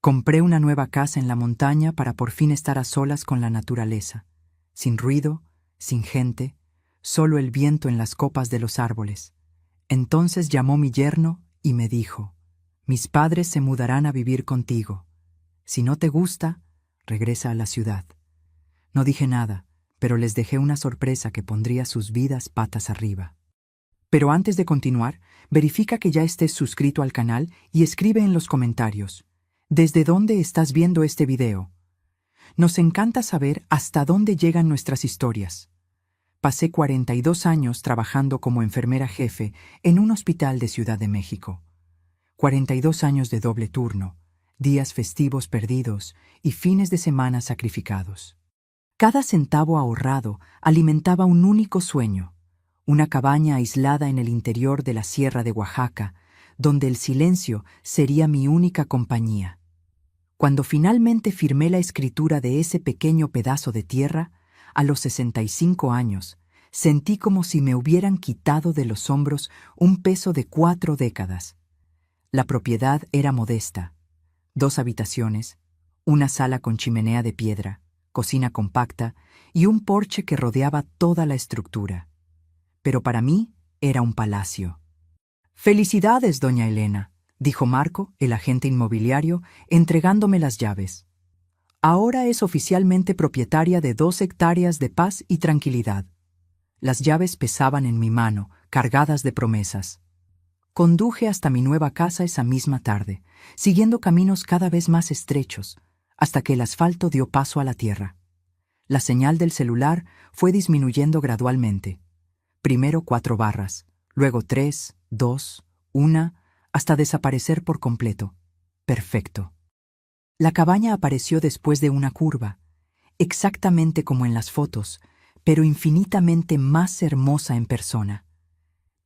Compré una nueva casa en la montaña para por fin estar a solas con la naturaleza, sin ruido, sin gente, solo el viento en las copas de los árboles. Entonces llamó mi yerno y me dijo: «Mis padres se mudarán a vivir contigo. Si no te gusta, regresa a la ciudad». No dije nada, pero les dejé una sorpresa que pondría sus vidas patas arriba. Pero antes de continuar, verifica que ya estés suscrito al canal y escribe en los comentarios: ¿desde dónde estás viendo este video? Nos encanta saber hasta dónde llegan nuestras historias. Pasé 42 años trabajando como enfermera jefe en un hospital de Ciudad de México. 42 años de doble turno, días festivos perdidos y fines de semana sacrificados. Cada centavo ahorrado alimentaba un único sueño: una cabaña aislada en el interior de la Sierra de Oaxaca, donde el silencio sería mi única compañía. Cuando finalmente firmé la escritura de ese pequeño pedazo de tierra, a los 65 años, sentí como si me hubieran quitado de los hombros un peso de 4 décadas. La propiedad era modesta: 2 habitaciones, una sala con chimenea de piedra, cocina compacta y un porche que rodeaba toda la estructura. Pero para mí era un palacio. «Felicidades, doña Elena», dijo Marco, el agente inmobiliario, entregándome las llaves. «Ahora es oficialmente propietaria de 2 hectáreas de paz y tranquilidad». Las llaves pesaban en mi mano, cargadas de promesas. Conduje hasta mi nueva casa esa misma tarde, siguiendo caminos cada vez más estrechos, hasta que el asfalto dio paso a la tierra. La señal del celular fue disminuyendo gradualmente. Primero 4 barras, luego 3, 2, 1, hasta desaparecer por completo. Perfecto. La cabaña apareció después de una curva, exactamente como en las fotos, pero infinitamente más hermosa en persona.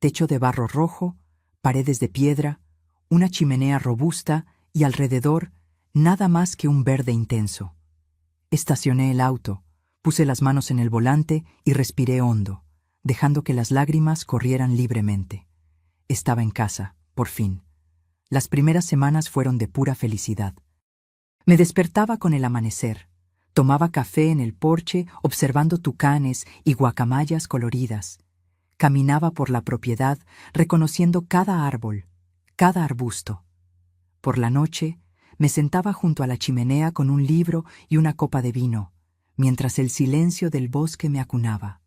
Techo de barro rojo, paredes de piedra, una chimenea robusta y alrededor nada más que un verde intenso. Estacioné el auto, puse las manos en el volante y respiré hondo, dejando que las lágrimas corrieran libremente. Estaba en casa, por fin. Las primeras semanas fueron de pura felicidad. Me despertaba con el amanecer, tomaba café en el porche observando tucanes y guacamayas coloridas. Caminaba por la propiedad reconociendo cada árbol, cada arbusto. Por la noche, me sentaba junto a la chimenea con un libro y una copa de vino, mientras el silencio del bosque me acunaba.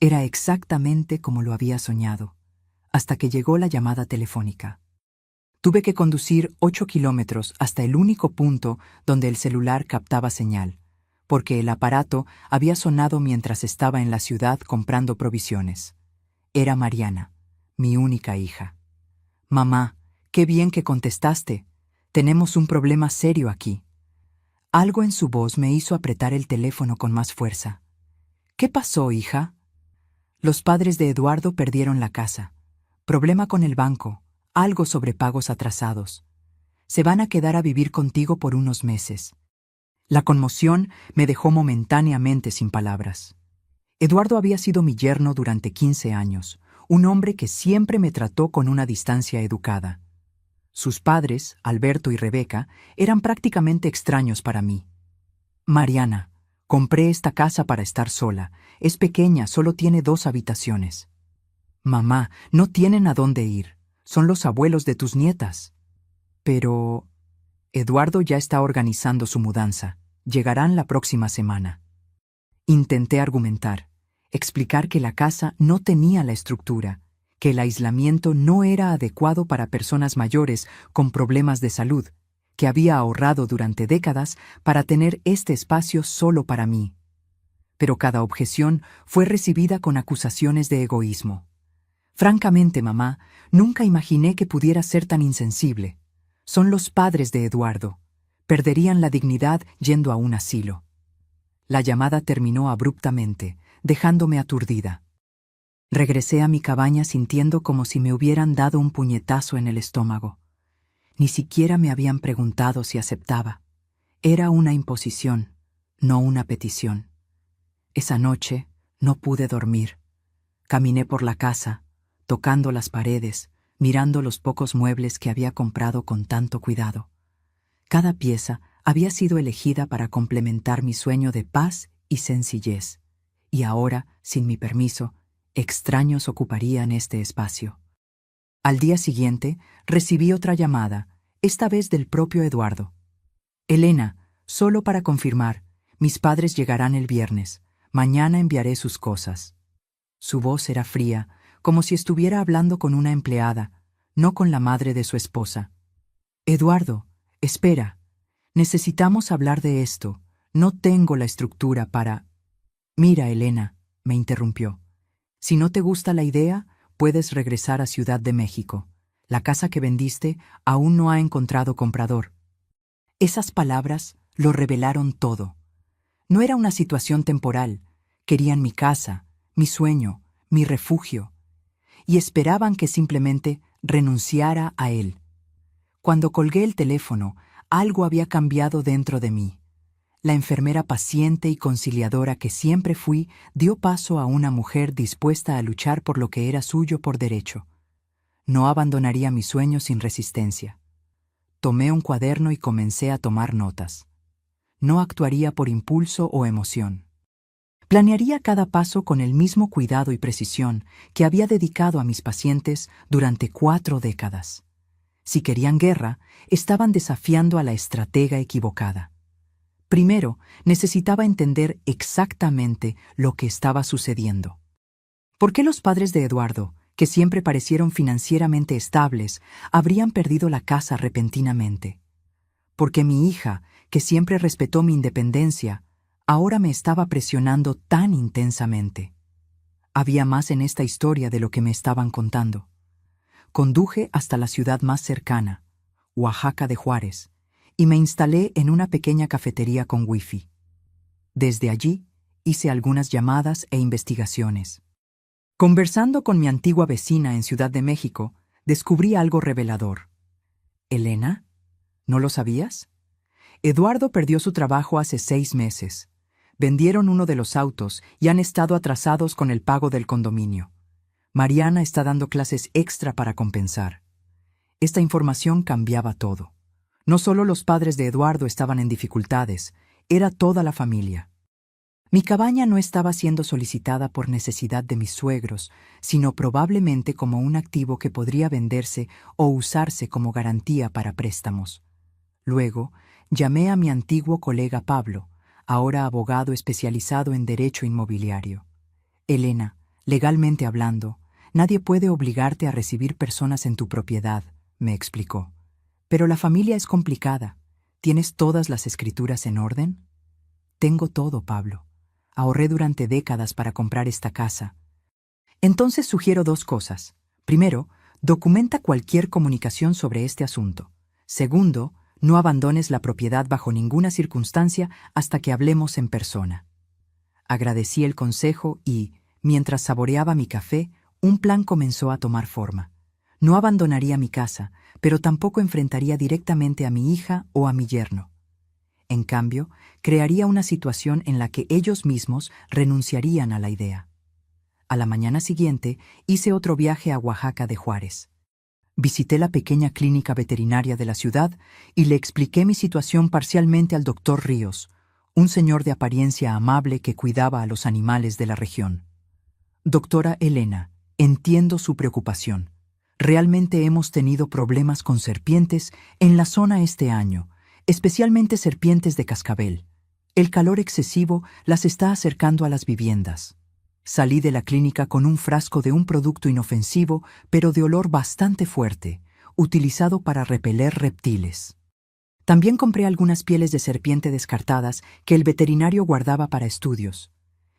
Era exactamente como lo había soñado, hasta que llegó la llamada telefónica. Tuve que conducir 8 kilómetros hasta el único punto donde el celular captaba señal, porque el aparato había sonado mientras estaba en la ciudad comprando provisiones. Era Mariana, mi única hija. «Mamá, qué bien que contestaste. Tenemos un problema serio aquí». Algo en su voz me hizo apretar el teléfono con más fuerza. «¿Qué pasó, hija?» «Los padres de Eduardo perdieron la casa. Problema con el banco, algo sobre pagos atrasados. Se van a quedar a vivir contigo por unos meses». La conmoción me dejó momentáneamente sin palabras. Eduardo había sido mi yerno durante 15 años, un hombre que siempre me trató con una distancia educada. Sus padres, Alberto y Rebeca, eran prácticamente extraños para mí. «Mariana, compré esta casa para estar sola. Es pequeña, solo tiene 2 habitaciones». «Mamá, no tienen a dónde ir. Son los abuelos de tus nietas». «Pero...» «Eduardo ya está organizando su mudanza. Llegarán la próxima semana». Intenté argumentar, explicar que la casa no tenía la estructura, que el aislamiento no era adecuado para personas mayores con problemas de salud, que había ahorrado durante décadas para tener este espacio solo para mí. Pero cada objeción fue recibida con acusaciones de egoísmo. «Francamente, mamá, nunca imaginé que pudiera ser tan insensible. Son los padres de Eduardo. Perderían la dignidad yendo a un asilo». La llamada terminó abruptamente, dejándome aturdida. Regresé a mi cabaña sintiendo como si me hubieran dado un puñetazo en el estómago. Ni siquiera me habían preguntado si aceptaba. Era una imposición, no una petición. Esa noche no pude dormir. Caminé por la casa, tocando las paredes, mirando los pocos muebles que había comprado con tanto cuidado. Cada pieza había sido elegida para complementar mi sueño de paz y sencillez, y ahora, sin mi permiso, extraños ocuparían este espacio. Al día siguiente, recibí otra llamada, esta vez del propio Eduardo. Elena, solo para confirmar, mis padres llegarán el viernes. Mañana enviaré sus cosas. Su voz era fría, como si estuviera hablando con una empleada, no con la madre de su esposa. Eduardo, espera. Necesitamos hablar de esto. No tengo la estructura para... Mira, Elena, me interrumpió. Si no te gusta la idea, puedes regresar a Ciudad de México. La casa que vendiste aún no ha encontrado comprador. Esas palabras lo revelaron todo. No era una situación temporal. Querían mi casa, mi sueño, mi refugio, y esperaban que simplemente renunciara a él. Cuando colgué el teléfono, algo había cambiado dentro de mí. La enfermera paciente y conciliadora que siempre fui dio paso a una mujer dispuesta a luchar por lo que era suyo por derecho. No abandonaría mi sueño sin resistencia. Tomé un cuaderno y comencé a tomar notas. No actuaría por impulso o emoción. Planearía cada paso con el mismo cuidado y precisión que había dedicado a mis pacientes durante 4 décadas. Si querían guerra, estaban desafiando a la estratega equivocada. Primero, necesitaba entender exactamente lo que estaba sucediendo. ¿Por qué los padres de Eduardo, que siempre parecieron financieramente estables, habrían perdido la casa repentinamente? ¿Por qué mi hija, que siempre respetó mi independencia, ahora me estaba presionando tan intensamente? Había más en esta historia de lo que me estaban contando. Conduje hasta la ciudad más cercana, Oaxaca de Juárez, y me instalé en una pequeña cafetería con wifi. Desde allí, hice algunas llamadas e investigaciones. Conversando con mi antigua vecina en Ciudad de México, descubrí algo revelador. ¿Elena? ¿No lo sabías? Eduardo perdió su trabajo hace 6 meses. Vendieron uno de los autos y han estado atrasados con el pago del condominio. Mariana está dando clases extra para compensar. Esta información cambiaba todo. No solo los padres de Eduardo estaban en dificultades, era toda la familia. Mi cabaña no estaba siendo solicitada por necesidad de mis suegros, sino probablemente como un activo que podría venderse o usarse como garantía para préstamos. Luego, llamé a mi antiguo colega Pablo, ahora abogado especializado en derecho inmobiliario. Elena, legalmente hablando, nadie puede obligarte a recibir personas en tu propiedad, me explicó. Pero la familia es complicada. ¿Tienes todas las escrituras en orden? Tengo todo, Pablo. Ahorré durante décadas para comprar esta casa. Entonces sugiero 2 cosas. Primero, documenta cualquier comunicación sobre este asunto. Segundo, no abandones la propiedad bajo ninguna circunstancia hasta que hablemos en persona. Agradecí el consejo y, mientras saboreaba mi café, un plan comenzó a tomar forma. No abandonaría mi casa, pero tampoco enfrentaría directamente a mi hija o a mi yerno. En cambio, crearía una situación en la que ellos mismos renunciarían a la idea. A la mañana siguiente, hice otro viaje a Oaxaca de Juárez. Visité la pequeña clínica veterinaria de la ciudad y le expliqué mi situación parcialmente al doctor Ríos, un señor de apariencia amable que cuidaba a los animales de la región. Doctora Elena, entiendo su preocupación. Realmente hemos tenido problemas con serpientes en la zona este año, especialmente serpientes de cascabel. El calor excesivo las está acercando a las viviendas. Salí de la clínica con un frasco de un producto inofensivo, pero de olor bastante fuerte, utilizado para repeler reptiles. También compré algunas pieles de serpiente descartadas que el veterinario guardaba para estudios.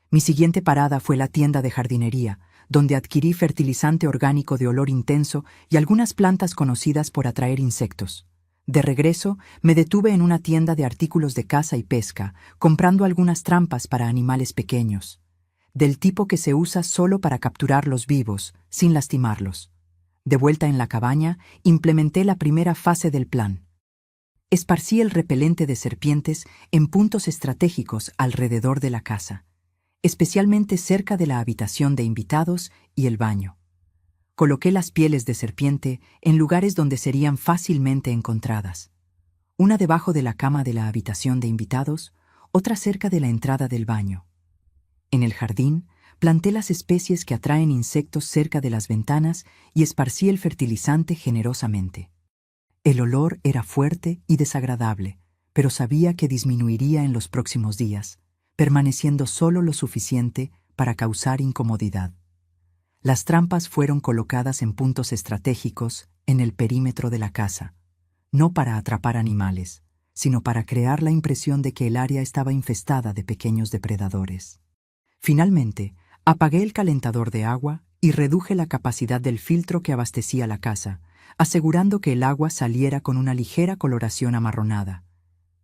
Mi siguiente parada fue la tienda de jardinería, donde adquirí fertilizante orgánico de olor intenso y algunas plantas conocidas por atraer insectos. De regreso, me detuve en una tienda de artículos de caza y pesca, comprando algunas trampas para animales pequeños, del tipo que se usa solo para capturarlos vivos, sin lastimarlos. De vuelta en la cabaña, implementé la primera fase del plan. Esparcí el repelente de serpientes en puntos estratégicos alrededor de la casa, especialmente cerca de la habitación de invitados y el baño. Coloqué las pieles de serpiente en lugares donde serían fácilmente encontradas. una debajo de la cama de la habitación de invitados, otra cerca de la entrada del baño. En el jardín, planté las especies que atraen insectos cerca de las ventanas y esparcí el fertilizante generosamente. El olor era fuerte y desagradable, pero sabía que disminuiría en los próximos días, permaneciendo solo lo suficiente para causar incomodidad. Las trampas fueron colocadas en puntos estratégicos en el perímetro de la casa, no para atrapar animales, sino para crear la impresión de que el área estaba infestada de pequeños depredadores. Finalmente, apagué el calentador de agua y reduje la capacidad del filtro que abastecía la casa, asegurando que el agua saliera con una ligera coloración amarronada,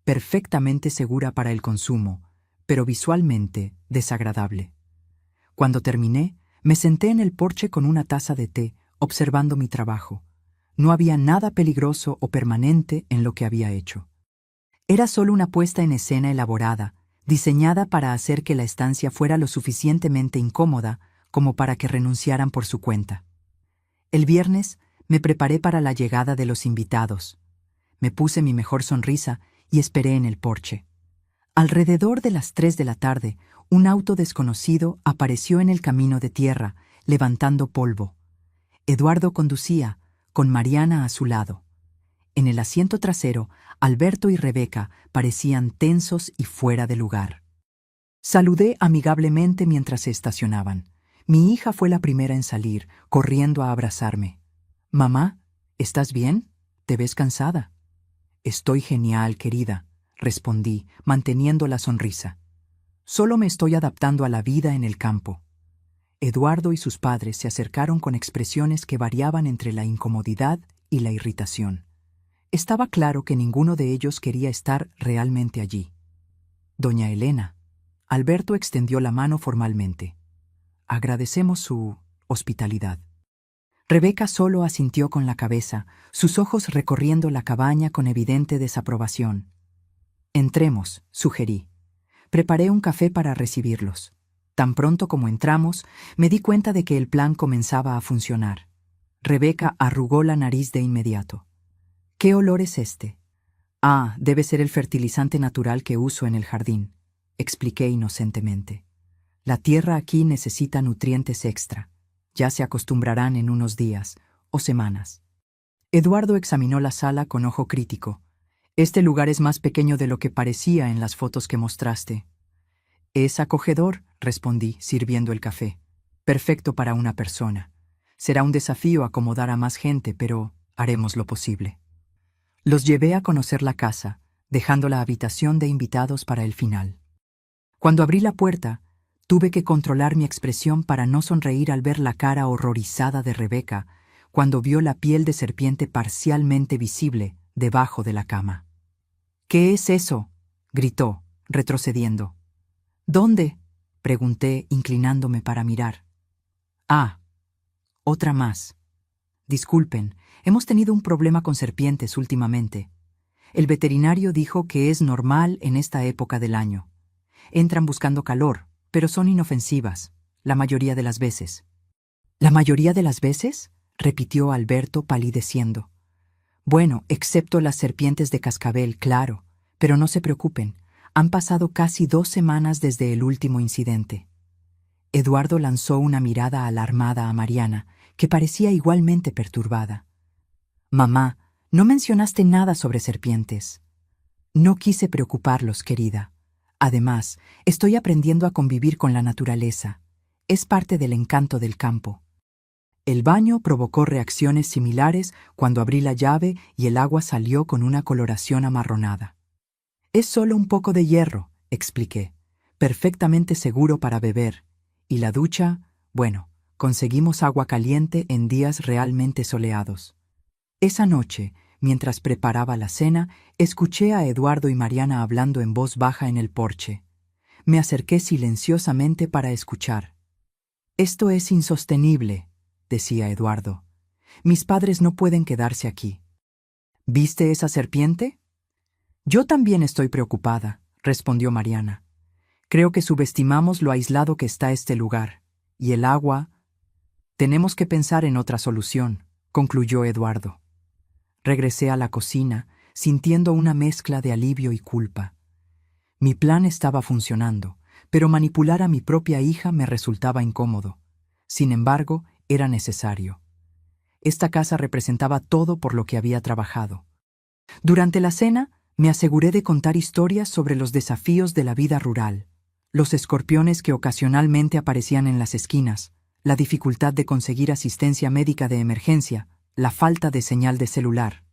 perfectamente segura para el consumo, pero visualmente desagradable. Cuando terminé, me senté en el porche con una taza de té, observando mi trabajo. No había nada peligroso o permanente en lo que había hecho. Era solo una puesta en escena elaborada, diseñada para hacer que la estancia fuera lo suficientemente incómoda como para que renunciaran por su cuenta. El viernes me preparé para la llegada de los invitados. Me puse mi mejor sonrisa y esperé en el porche. Alrededor de las 3 de la tarde, un auto desconocido apareció en el camino de tierra, levantando polvo. Eduardo conducía, con Mariana a su lado. En el asiento trasero, Alberto y Rebeca parecían tensos y fuera de lugar. Saludé amigablemente mientras se estacionaban. Mi hija fue la primera en salir, corriendo a abrazarme. «Mamá, ¿estás bien? Te ves cansada». «Estoy genial, querida», respondí, manteniendo la sonrisa. «Solo me estoy adaptando a la vida en el campo». Eduardo y sus padres se acercaron con expresiones que variaban entre la incomodidad y la irritación. Estaba claro que ninguno de ellos quería estar realmente allí. «Doña Elena». Alberto extendió la mano formalmente. «Agradecemos su hospitalidad». Rebeca solo asintió con la cabeza, sus ojos recorriendo la cabaña con evidente desaprobación. «Entremos», sugerí. Preparé un café para recibirlos. Tan pronto como entramos, me di cuenta de que el plan comenzaba a funcionar. Rebeca arrugó la nariz de inmediato. «¿Qué olor es este?» «Ah, debe ser el fertilizante natural que uso en el jardín», expliqué inocentemente. «La tierra aquí necesita nutrientes extra. Ya se acostumbrarán en unos días o semanas». Eduardo examinó la sala con ojo crítico. «Este lugar es más pequeño de lo que parecía en las fotos que mostraste». «Es acogedor», respondí, sirviendo el café. «Perfecto para una persona. Será un desafío acomodar a más gente, pero haremos lo posible». Los llevé a conocer la casa, dejando la habitación de invitados para el final. Cuando abrí la puerta, tuve que controlar mi expresión para no sonreír al ver la cara horrorizada de Rebeca cuando vio la piel de serpiente parcialmente visible debajo de la cama. «¿Qué es eso?», gritó, retrocediendo. «¿Dónde?», pregunté, inclinándome para mirar. «Ah, otra más. Disculpen, hemos tenido un problema con serpientes últimamente. El veterinario dijo que es normal en esta época del año. Entran buscando calor, pero son inofensivas, la mayoría de las veces». «¿La mayoría de las veces?», repitió Alberto palideciendo. «Bueno, excepto las serpientes de cascabel, claro, pero no se preocupen, han pasado casi 2 semanas desde el último incidente». Eduardo lanzó una mirada alarmada a Mariana, que parecía igualmente perturbada. «Mamá, no mencionaste nada sobre serpientes». «No quise preocuparlos, querida. Además, estoy aprendiendo a convivir con la naturaleza. Es parte del encanto del campo». El baño provocó reacciones similares cuando abrí la llave y el agua salió con una coloración amarronada. «Es solo un poco de hierro», expliqué, «perfectamente seguro para beber. Y la ducha, bueno, conseguimos agua caliente en días realmente soleados». Esa noche, mientras preparaba la cena, escuché a Eduardo y Mariana hablando en voz baja en el porche. Me acerqué silenciosamente para escuchar. «Esto es insostenible», decía Eduardo. «Mis padres no pueden quedarse aquí». «¿Viste esa serpiente?». «Yo también estoy preocupada», respondió Mariana. «Creo que subestimamos lo aislado que está este lugar. Y el agua...». «Tenemos que pensar en otra solución», concluyó Eduardo. Regresé a la cocina, sintiendo una mezcla de alivio y culpa. Mi plan estaba funcionando, pero manipular a mi propia hija me resultaba incómodo. Sin embargo, era necesario. Esta casa representaba todo por lo que había trabajado. Durante la cena, me aseguré de contar historias sobre los desafíos de la vida rural, los escorpiones que ocasionalmente aparecían en las esquinas, la dificultad de conseguir asistencia médica de emergencia, la falta de señal de celular.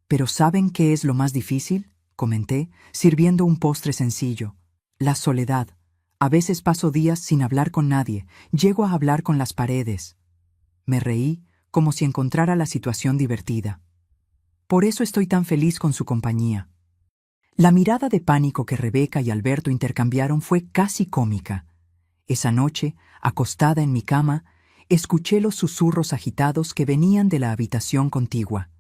¿Pero saben qué es lo más difícil?, comenté, sirviendo un postre sencillo. La soledad. A veces paso días sin hablar con nadie, llego a hablar con las paredes. Me reí, como si encontrara la situación divertida. Por eso estoy tan feliz con su compañía. La mirada de pánico que Rebeca y Alberto intercambiaron fue casi cómica. Esa noche, acostada en mi cama, escuché los susurros agitados que venían de la habitación contigua.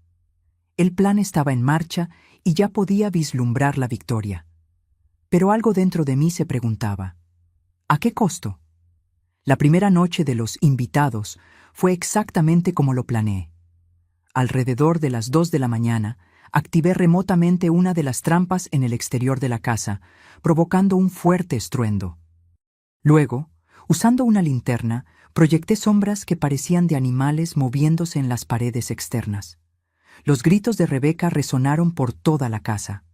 El plan estaba en marcha y ya podía vislumbrar la victoria. Pero algo dentro de mí se preguntaba, ¿a qué costo? La primera noche de los invitados fue exactamente como lo planeé. Alrededor de las 2 de la mañana, activé remotamente una de las trampas en el exterior de la casa, provocando un fuerte estruendo. Luego, usando una linterna, proyecté sombras que parecían de animales moviéndose en las paredes externas. Los gritos de Rebeca resonaron por toda la casa.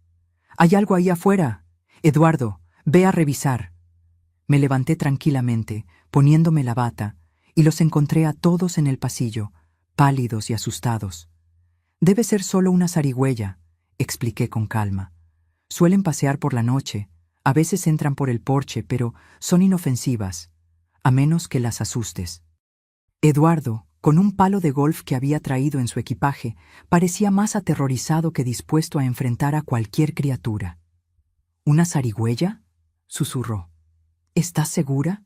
«¡Hay algo ahí afuera! Eduardo, ve a revisar». Me levanté tranquilamente, poniéndome la bata, y los encontré a todos en el pasillo, pálidos y asustados. «Debe ser solo una zarigüeya», expliqué con calma. «Suelen pasear por la noche, a veces entran por el porche, pero son inofensivas, a menos que las asustes». Eduardo, con un palo de golf que había traído en su equipaje, parecía más aterrorizado que dispuesto a enfrentar a cualquier criatura. «¿Una zarigüeya?», susurró. «¿Estás segura?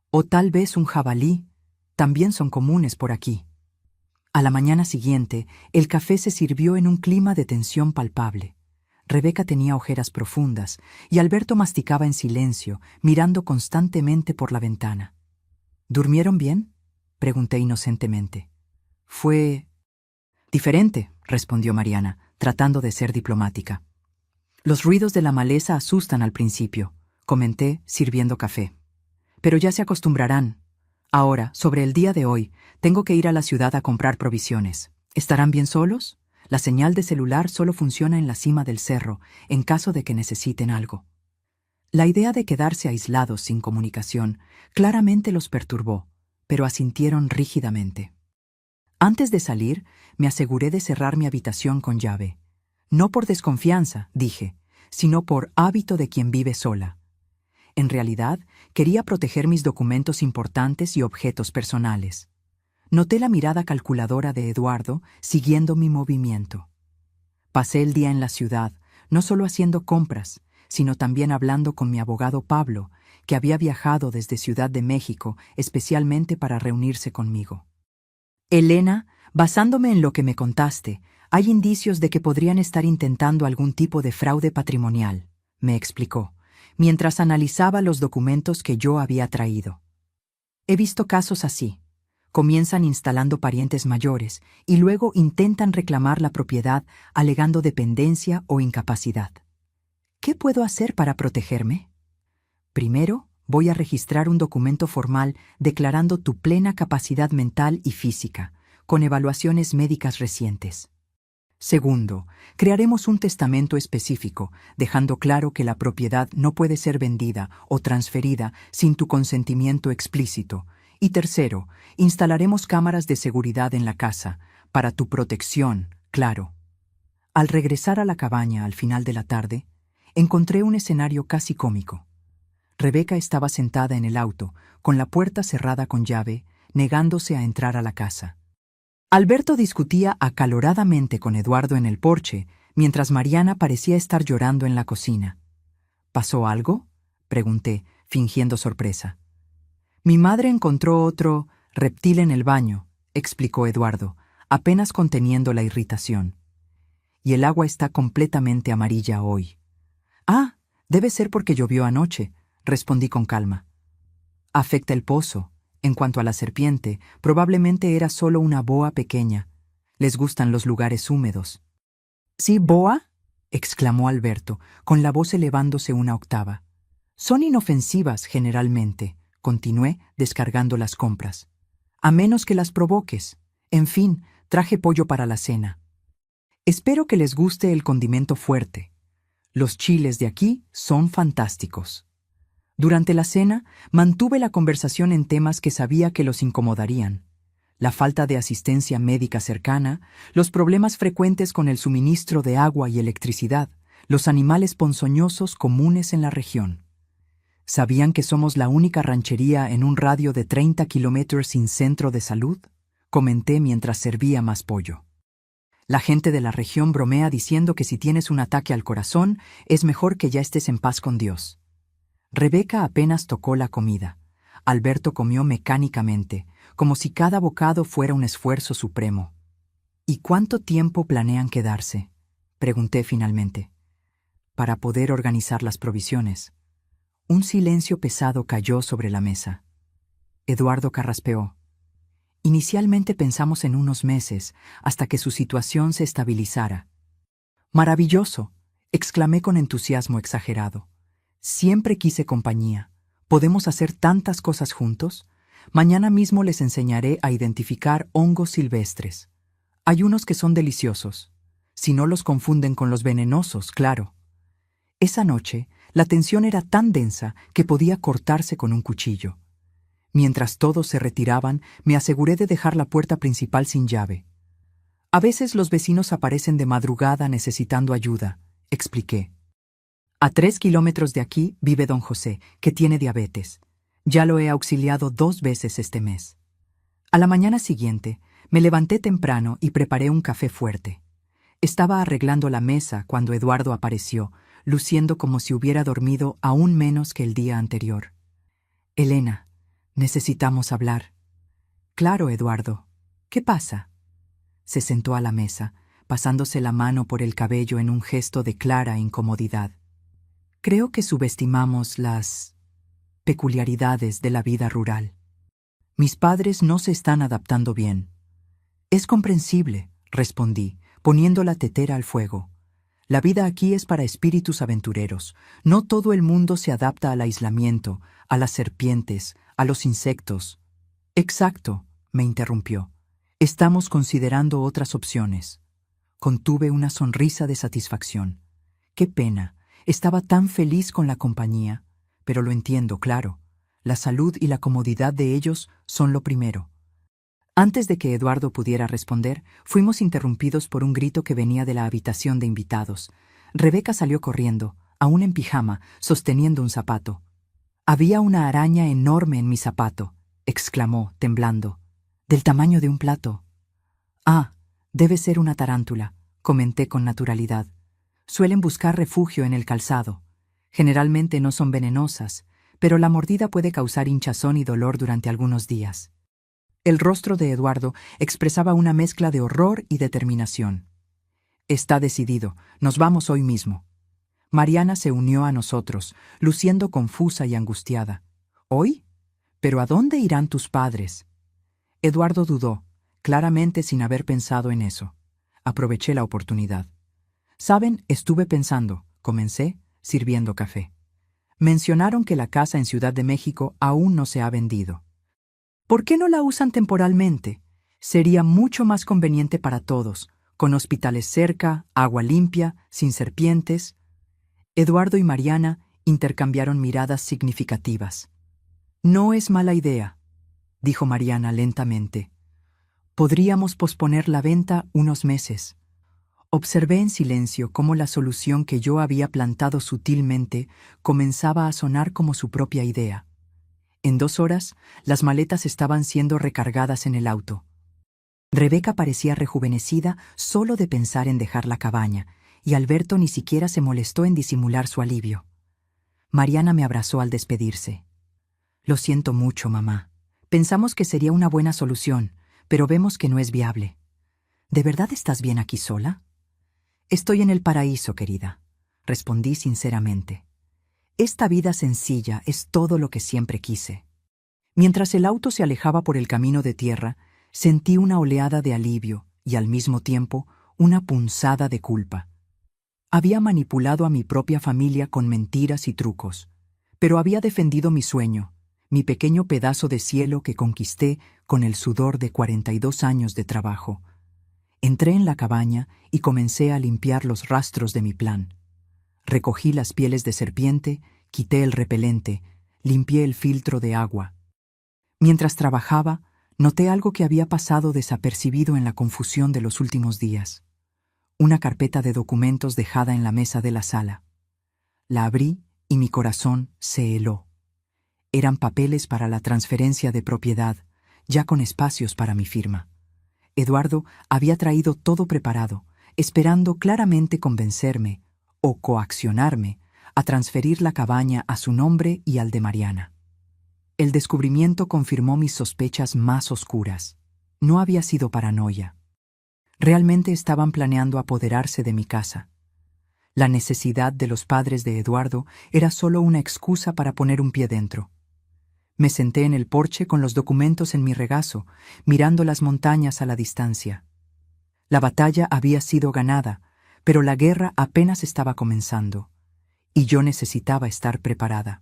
O tal vez un jabalí, también son comunes por aquí». A la mañana siguiente, el café se sirvió en un clima de tensión palpable. Rebeca tenía ojeras profundas y Alberto masticaba en silencio, mirando constantemente por la ventana. «¿Durmieron bien?», pregunté inocentemente. «Fue diferente», respondió Mariana, tratando de ser diplomática. «Los ruidos de la maleza asustan al principio», comenté, sirviendo café. «Pero ya se acostumbrarán. Ahora, sobre el día de hoy, tengo que ir a la ciudad a comprar provisiones. ¿Estarán bien solos? La señal de celular solo funciona en la cima del cerro, en caso de que necesiten algo». La idea de quedarse aislados sin comunicación claramente los perturbó, pero asintieron rígidamente. Antes de salir, me aseguré de cerrar mi habitación con llave. No por desconfianza, dije, sino por hábito de quien vive sola. En realidad, quería proteger mis documentos importantes y objetos personales. Noté la mirada calculadora de Eduardo siguiendo mi movimiento. Pasé el día en la ciudad, no solo haciendo compras, sino también hablando con mi abogado Pablo, que había viajado desde Ciudad de México especialmente para reunirse conmigo. «Elena, basándome en lo que me contaste, hay indicios de que podrían estar intentando algún tipo de fraude patrimonial», me explicó, mientras analizaba los documentos que yo había traído. «He visto casos así. Comienzan instalando parientes mayores y luego intentan reclamar la propiedad alegando dependencia o incapacidad. ¿Qué puedo hacer para protegerme? Primero, voy a registrar un documento formal declarando tu plena capacidad mental y física, con evaluaciones médicas recientes. Segundo, crearemos un testamento específico, dejando claro que la propiedad no puede ser vendida o transferida sin tu consentimiento explícito. Y tercero, instalaremos cámaras de seguridad en la casa, para tu protección, claro». Al regresar a la cabaña al final de la tarde, encontré un escenario casi cómico. Rebeca estaba sentada en el auto, con la puerta cerrada con llave, negándose a entrar a la casa. Alberto discutía acaloradamente con Eduardo en el porche, mientras Mariana parecía estar llorando en la cocina. «¿Pasó algo?», pregunté, fingiendo sorpresa. «Mi madre encontró otro reptil en el baño», explicó Eduardo, apenas conteniendo la irritación. «Y el agua está completamente amarilla hoy». «Ah, debe ser porque llovió anoche», respondí con calma. «Afecta el pozo. En cuanto a la serpiente, probablemente era solo una boa pequeña. Les gustan los lugares húmedos». ¿Sí, boa? Exclamó Alberto, con la voz elevándose una octava. Son inofensivas generalmente, continué descargando las compras. A menos que las provoques. En fin, traje pollo para la cena. Espero que les guste el condimento fuerte. Los chiles de aquí son fantásticos. Durante la cena, mantuve la conversación en temas que sabía que los incomodarían. La falta de asistencia médica cercana, los problemas frecuentes con el suministro de agua y electricidad, los animales ponzoñosos comunes en la región. ¿Sabían que somos la única ranchería en un radio de 30 kilómetros sin centro de salud? Comenté mientras servía más pollo. La gente de la región bromea diciendo que si tienes un ataque al corazón, es mejor que ya estés en paz con Dios. Rebeca apenas tocó la comida. Alberto comió mecánicamente, como si cada bocado fuera un esfuerzo supremo. ¿Y cuánto tiempo planean quedarse?, pregunté finalmente. Para poder organizar las provisiones. Un silencio pesado cayó sobre la mesa. Eduardo carraspeó. Inicialmente pensamos en unos meses, hasta que su situación se estabilizara. ¡Maravilloso!, exclamé con entusiasmo exagerado. Siempre quise compañía. ¿Podemos hacer tantas cosas juntos? Mañana mismo les enseñaré a identificar hongos silvestres. Hay unos que son deliciosos. Si no los confunden con los venenosos, claro. Esa noche, la tensión era tan densa que podía cortarse con un cuchillo. Mientras todos se retiraban, me aseguré de dejar la puerta principal sin llave. A veces los vecinos aparecen de madrugada necesitando ayuda, expliqué. A 3 kilómetros de aquí vive don José, que tiene diabetes. Ya lo he auxiliado 2 veces este mes. A la mañana siguiente, me levanté temprano y preparé un café fuerte. Estaba arreglando la mesa cuando Eduardo apareció, luciendo como si hubiera dormido aún menos que el día anterior. Elena, necesitamos hablar. Claro, Eduardo. ¿Qué pasa? Se sentó a la mesa, pasándose la mano por el cabello en un gesto de clara incomodidad. Creo que subestimamos las peculiaridades de la vida rural. Mis padres no se están adaptando bien. Es comprensible, respondí, poniendo la tetera al fuego. La vida aquí es para espíritus aventureros. No todo el mundo se adapta al aislamiento, a las serpientes, a los insectos. Exacto, me interrumpió. Estamos considerando otras opciones. Contuve una sonrisa de satisfacción. Qué pena, estaba tan feliz con la compañía, pero lo entiendo, claro. La salud y la comodidad de ellos son lo primero. Antes de que Eduardo pudiera responder, fuimos interrumpidos por un grito que venía de la habitación de invitados. Rebeca salió corriendo, aún en pijama, sosteniendo un zapato. «Había una araña enorme en mi zapato», exclamó, temblando. «Del tamaño de un plato». «Ah, debe ser una tarántula», comenté con naturalidad. «Suelen buscar refugio en el calzado. Generalmente no son venenosas, pero la mordida puede causar hinchazón y dolor durante algunos días». El rostro de Eduardo expresaba una mezcla de horror y determinación. «Está decidido, nos vamos hoy mismo». Mariana se unió a nosotros, luciendo confusa y angustiada. «¿Hoy? ¿Pero a dónde irán tus padres?» Eduardo dudó, claramente sin haber pensado en eso. Aproveché la oportunidad. «Saben, estuve pensando», comencé, sirviendo café. «Mencionaron que la casa en Ciudad de México aún no se ha vendido. ¿Por qué no la usan temporalmente? Sería mucho más conveniente para todos, con hospitales cerca, agua limpia, sin serpientes». Eduardo y Mariana intercambiaron miradas significativas. «No es mala idea», dijo Mariana lentamente. «Podríamos posponer la venta unos meses». Observé en silencio cómo la solución que yo había plantado sutilmente comenzaba a sonar como su propia idea. En 2 horas, las maletas estaban siendo recargadas en el auto. Rebeca parecía rejuvenecida solo de pensar en dejar la cabaña, y Alberto ni siquiera se molestó en disimular su alivio. Mariana me abrazó al despedirse. «Lo siento mucho, mamá. Pensamos que sería una buena solución, pero vemos que no es viable. ¿De verdad estás bien aquí sola?» «Estoy en el paraíso, querida», respondí sinceramente. Esta vida sencilla es todo lo que siempre quise. Mientras el auto se alejaba por el camino de tierra, sentí una oleada de alivio y al mismo tiempo una punzada de culpa. Había manipulado a mi propia familia con mentiras y trucos, pero había defendido mi sueño, mi pequeño pedazo de cielo que conquisté con el sudor de 42 años de trabajo. Entré en la cabaña y comencé a limpiar los rastros de mi plan. Recogí las pieles de serpiente, quité el repelente, limpié el filtro de agua. Mientras trabajaba, noté algo que había pasado desapercibido en la confusión de los últimos días. Una carpeta de documentos dejada en la mesa de la sala. La abrí y mi corazón se heló. Eran papeles para la transferencia de propiedad, ya con espacios para mi firma. Eduardo había traído todo preparado, esperando claramente convencerme, o coaccionarme, a transferir la cabaña a su nombre y al de Mariana. El descubrimiento confirmó mis sospechas más oscuras. No había sido paranoia. Realmente estaban planeando apoderarse de mi casa. La necesidad de los padres de Eduardo era solo una excusa para poner un pie dentro. Me senté en el porche con los documentos en mi regazo, mirando las montañas a la distancia. La batalla había sido ganada, pero la guerra apenas estaba comenzando, y yo necesitaba estar preparada.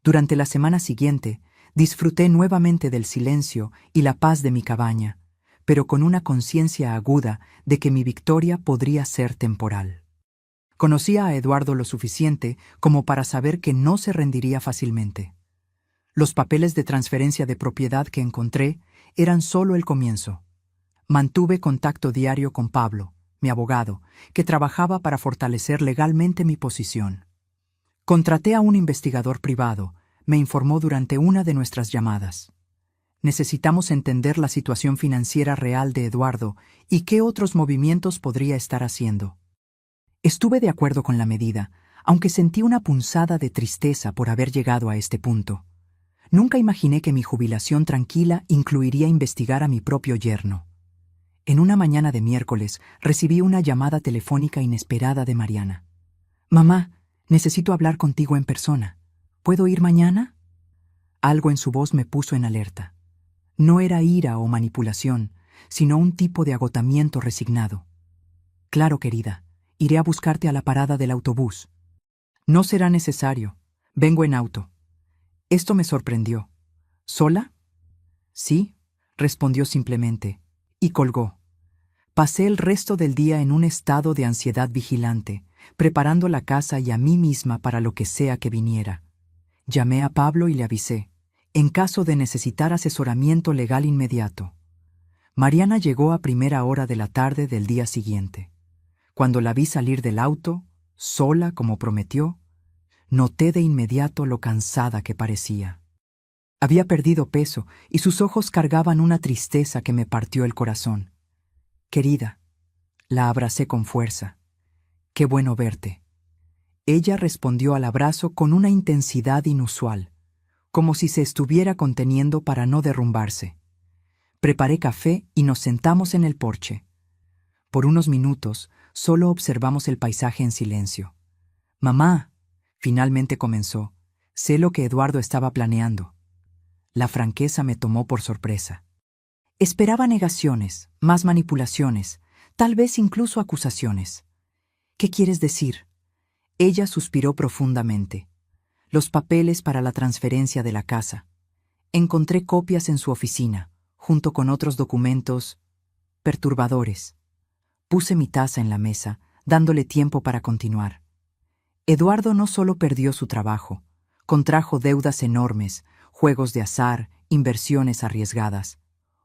Durante la semana siguiente, disfruté nuevamente del silencio y la paz de mi cabaña, pero con una conciencia aguda de que mi victoria podría ser temporal. Conocía a Eduardo lo suficiente como para saber que no se rendiría fácilmente. Los papeles de transferencia de propiedad que encontré eran solo el comienzo. Mantuve contacto diario con Pablo, mi abogado, que trabajaba para fortalecer legalmente mi posición. Contraté a un investigador privado, me informó durante una de nuestras llamadas. Necesitamos entender la situación financiera real de Eduardo y qué otros movimientos podría estar haciendo. Estuve de acuerdo con la medida, aunque sentí una punzada de tristeza por haber llegado a este punto. Nunca imaginé que mi jubilación tranquila incluiría investigar a mi propio yerno. En una mañana de miércoles recibí una llamada telefónica inesperada de Mariana. «Mamá, necesito hablar contigo en persona. ¿Puedo ir mañana?» Algo en su voz me puso en alerta. No era ira o manipulación, sino un tipo de agotamiento resignado. «Claro, querida, iré a buscarte a la parada del autobús». «No será necesario. Vengo en auto». Esto me sorprendió. ¿Sola? Sí, respondió simplemente, y colgó. Pasé el resto del día en un estado de ansiedad vigilante, preparando la casa y a mí misma para lo que sea que viniera. Llamé a Pablo y le avisé, en caso de necesitar asesoramiento legal inmediato. Mariana llegó a primera hora de la tarde del día siguiente. Cuando la vi salir del auto, sola como prometió, noté de inmediato lo cansada que parecía. Había perdido peso y sus ojos cargaban una tristeza que me partió el corazón. «Querida», la abracé con fuerza. «Qué bueno verte». Ella respondió al abrazo con una intensidad inusual, como si se estuviera conteniendo para no derrumbarse. Preparé café y nos sentamos en el porche. Por unos minutos solo observamos el paisaje en silencio. «Mamá», finalmente comenzó, «sé lo que Eduardo estaba planeando». La franqueza me tomó por sorpresa. Esperaba negaciones, más manipulaciones, tal vez incluso acusaciones. «¿Qué quieres decir?» Ella suspiró profundamente. «Los papeles para la transferencia de la casa. Encontré copias en su oficina, junto con otros documentos perturbadores». Puse mi taza en la mesa, dándole tiempo para continuar. Eduardo no solo perdió su trabajo, contrajo deudas enormes, juegos de azar, inversiones arriesgadas.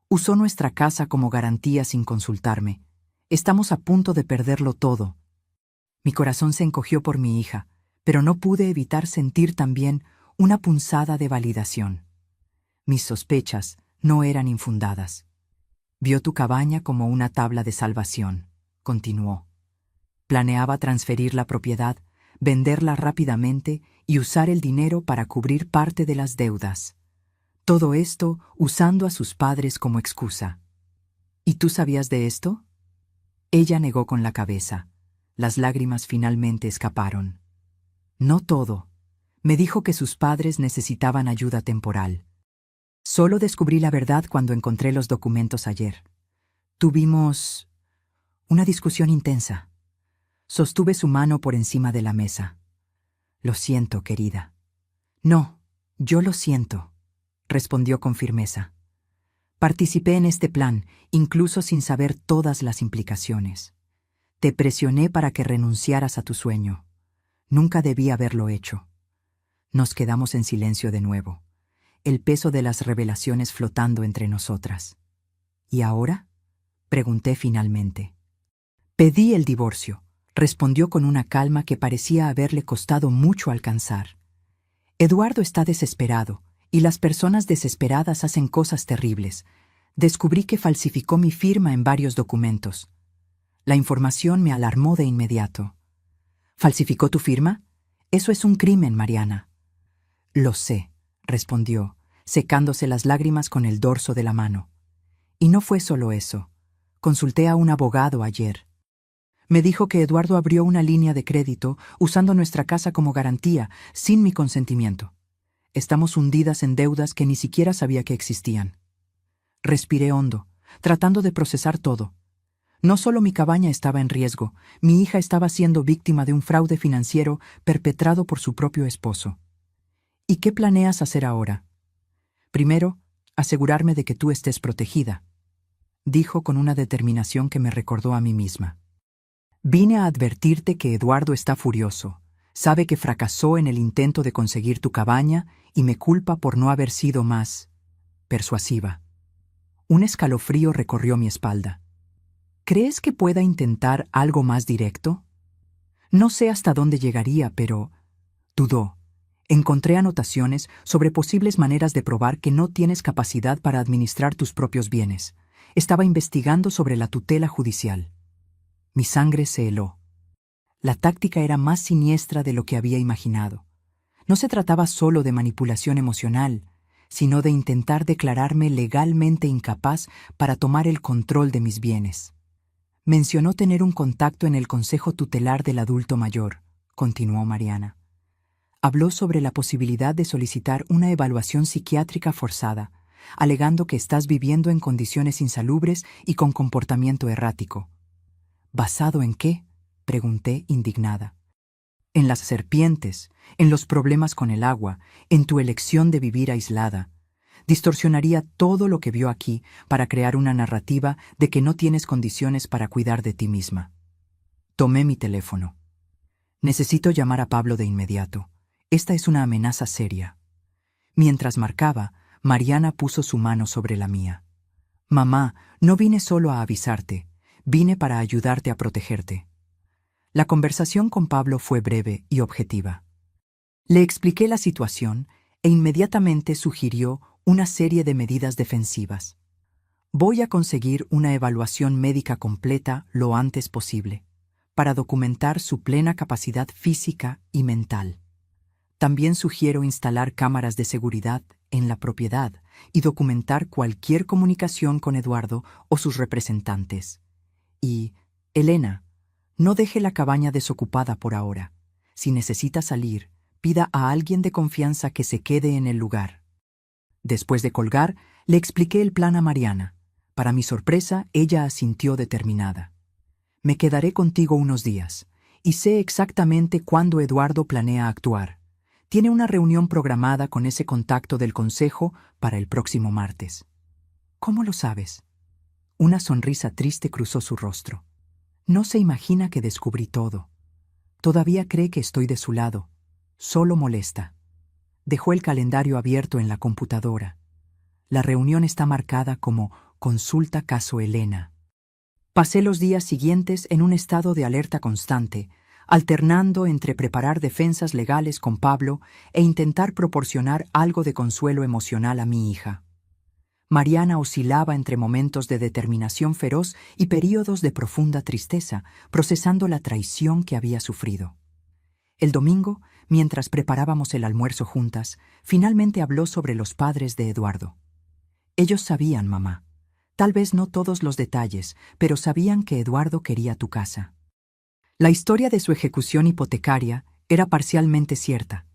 Usó nuestra casa como garantía sin consultarme. Estamos a punto de perderlo todo. Mi corazón se encogió por mi hija, pero no pude evitar sentir también una punzada de validación. Mis sospechas no eran infundadas. «Vio tu cabaña como una tabla de salvación», continuó. «Planeaba transferir la propiedad, venderla rápidamente y usar el dinero para cubrir parte de las deudas. Todo esto usando a sus padres como excusa». «¿Y tú sabías de esto?» Ella negó con la cabeza. Las lágrimas finalmente escaparon. «No todo. Me dijo que sus padres necesitaban ayuda temporal. Solo descubrí la verdad cuando encontré los documentos ayer. Tuvimos Una discusión intensa. Sostuve su mano por encima de la mesa. Lo siento, querida. No, yo lo siento, respondió con firmeza. Participé en este plan, incluso sin saber todas las implicaciones. Te presioné para que renunciaras a tu sueño. Nunca debí haberlo hecho. Nos quedamos en silencio de nuevo, el peso de las revelaciones flotando entre nosotras. ¿Y ahora?, pregunté finalmente. Pedí el divorcio, respondió con una calma que parecía haberle costado mucho alcanzar. Eduardo está desesperado, y las personas desesperadas hacen cosas terribles. Descubrí que falsificó mi firma en varios documentos. La información me alarmó de inmediato. ¿Falsificó tu firma? Eso es un crimen, Mariana. Lo sé, respondió, secándose las lágrimas con el dorso de la mano. Y no fue solo eso. Consulté a un abogado ayer. Me dijo que Eduardo abrió una línea de crédito usando nuestra casa como garantía, sin mi consentimiento. Estamos hundidas en deudas que ni siquiera sabía que existían. Respiré hondo, tratando de procesar todo. No solo mi cabaña estaba en riesgo, mi hija estaba siendo víctima de un fraude financiero perpetrado por su propio esposo. ¿Y qué planeas hacer ahora? Primero, asegurarme de que tú estés protegida, dijo con una determinación que me recordó a mí misma. Vine a advertirte que Eduardo está furioso. Sabe que fracasó en el intento de conseguir tu cabaña y me culpa por no haber sido más persuasiva. Un escalofrío recorrió mi espalda. ¿Crees que pueda intentar algo más directo? No sé hasta dónde llegaría, pero dudó. Encontré anotaciones sobre posibles maneras de probar que no tienes capacidad para administrar tus propios bienes. Estaba investigando sobre la tutela judicial. Mi sangre se heló. La táctica era más siniestra de lo que había imaginado. No se trataba solo de manipulación emocional, sino de intentar declararme legalmente incapaz para tomar el control de mis bienes. Mencionó tener un contacto en el Consejo Tutelar del Adulto Mayor, continuó Mariana. Habló sobre la posibilidad de solicitar una evaluación psiquiátrica forzada, alegando que estás viviendo en condiciones insalubres y con comportamiento errático. ¿Basado en qué?, pregunté indignada. En las serpientes, en los problemas con el agua, en tu elección de vivir aislada. Distorsionaría todo lo que vio aquí para crear una narrativa de que no tienes condiciones para cuidar de ti misma. Tomé mi teléfono. Necesito llamar a Pablo de inmediato. Esta es una amenaza seria. Mientras marcaba, Mariana puso su mano sobre la mía. Mamá, no vine solo a avisarte. Vine para ayudarte a protegerte. La conversación con Pablo fue breve y objetiva. Le expliqué la situación e inmediatamente sugirió una serie de medidas defensivas. Voy a conseguir una evaluación médica completa lo antes posible, para documentar su plena capacidad física y mental. También sugiero instalar cámaras de seguridad en la propiedad y documentar cualquier comunicación con Eduardo o sus representantes. Y, Elena, no deje la cabaña desocupada por ahora. Si necesita salir, pida a alguien de confianza que se quede en el lugar. Después de colgar, le expliqué el plan a Mariana. Para mi sorpresa, ella asintió determinada. Me quedaré contigo unos días, y sé exactamente cuándo Eduardo planea actuar. Tiene una reunión programada con ese contacto del consejo para el próximo martes. ¿Cómo lo sabes? Una sonrisa triste cruzó su rostro. No se imagina que descubrí todo. Todavía cree que estoy de su lado. Solo molesta. Dejó el calendario abierto en la computadora. La reunión está marcada como Consulta Caso Elena. Pasé los días siguientes en un estado de alerta constante, alternando entre preparar defensas legales con Pablo e intentar proporcionar algo de consuelo emocional a mi hija. Mariana oscilaba entre momentos de determinación feroz y períodos de profunda tristeza, procesando la traición que había sufrido. El domingo, mientras preparábamos el almuerzo juntas, finalmente habló sobre los padres de Eduardo. Ellos sabían, mamá. Tal vez no todos los detalles, pero sabían que Eduardo quería tu casa. La historia de su ejecución hipotecaria era parcialmente cierta.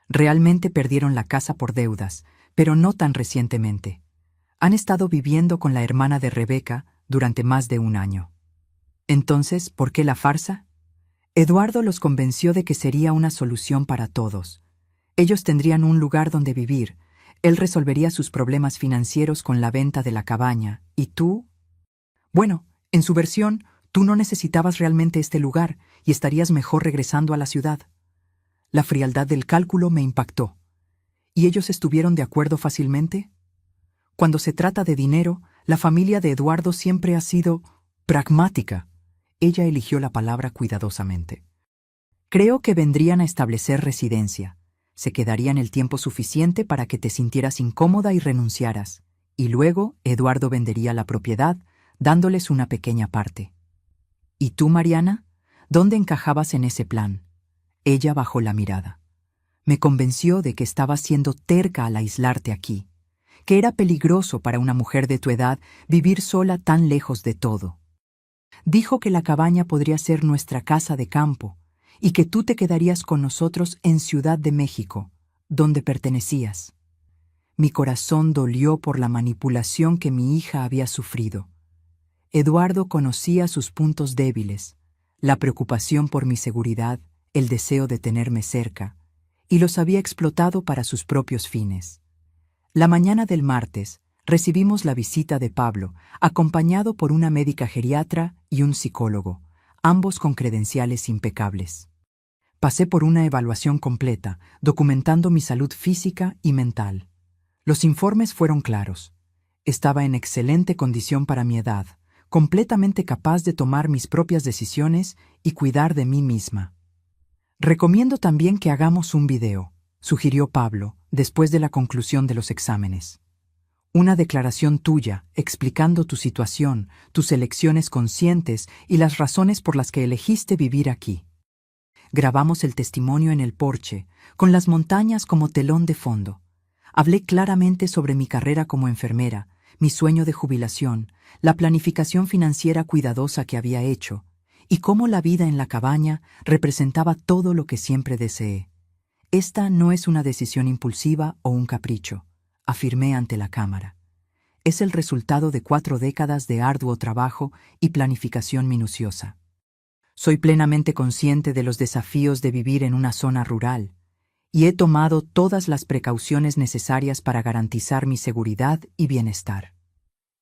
Realmente perdieron la casa por deudas, pero no tan recientemente. Han estado viviendo con la hermana de Rebeca durante más de un año. Entonces, ¿por qué la farsa? Eduardo los convenció de que sería una solución para todos. Ellos tendrían un lugar donde vivir, él resolvería sus problemas financieros con la venta de la cabaña, ¿y tú? Bueno, en su versión, tú no necesitabas realmente este lugar y estarías mejor regresando a la ciudad. La frialdad del cálculo me impactó. ¿Y ellos estuvieron de acuerdo fácilmente? Cuando se trata de dinero, la familia de Eduardo siempre ha sido pragmática. Ella eligió la palabra cuidadosamente. Creo que vendrían a establecer residencia. Se quedarían el tiempo suficiente para que te sintieras incómoda y renunciaras. Y luego Eduardo vendería la propiedad, dándoles una pequeña parte. ¿Y tú, Mariana? ¿Dónde encajabas en ese plan? Ella bajó la mirada. Me convenció de que estabas siendo terca al aislarte aquí, que era peligroso para una mujer de tu edad vivir sola tan lejos de todo. Dijo que la cabaña podría ser nuestra casa de campo y que tú te quedarías con nosotros en Ciudad de México, donde pertenecías. Mi corazón dolió por la manipulación que mi hija había sufrido. Eduardo conocía sus puntos débiles, la preocupación por mi seguridad, el deseo de tenerme cerca, y los había explotado para sus propios fines. La mañana del martes, recibimos la visita de Pablo, acompañado por una médica geriatra y un psicólogo, ambos con credenciales impecables. Pasé por una evaluación completa, documentando mi salud física y mental. Los informes fueron claros. Estaba en excelente condición para mi edad, completamente capaz de tomar mis propias decisiones y cuidar de mí misma. Recomiendo también que hagamos un video, sugirió Pablo, después de la conclusión de los exámenes. Una declaración tuya, explicando tu situación, tus elecciones conscientes y las razones por las que elegiste vivir aquí. Grabamos el testimonio en el porche, con las montañas como telón de fondo. Hablé claramente sobre mi carrera como enfermera, mi sueño de jubilación, la planificación financiera cuidadosa que había hecho, y cómo la vida en la cabaña representaba todo lo que siempre deseé. Esta no es una decisión impulsiva o un capricho, afirmé ante la cámara. Es el resultado de 4 décadas de arduo trabajo y planificación minuciosa. Soy plenamente consciente de los desafíos de vivir en una zona rural, y he tomado todas las precauciones necesarias para garantizar mi seguridad y bienestar.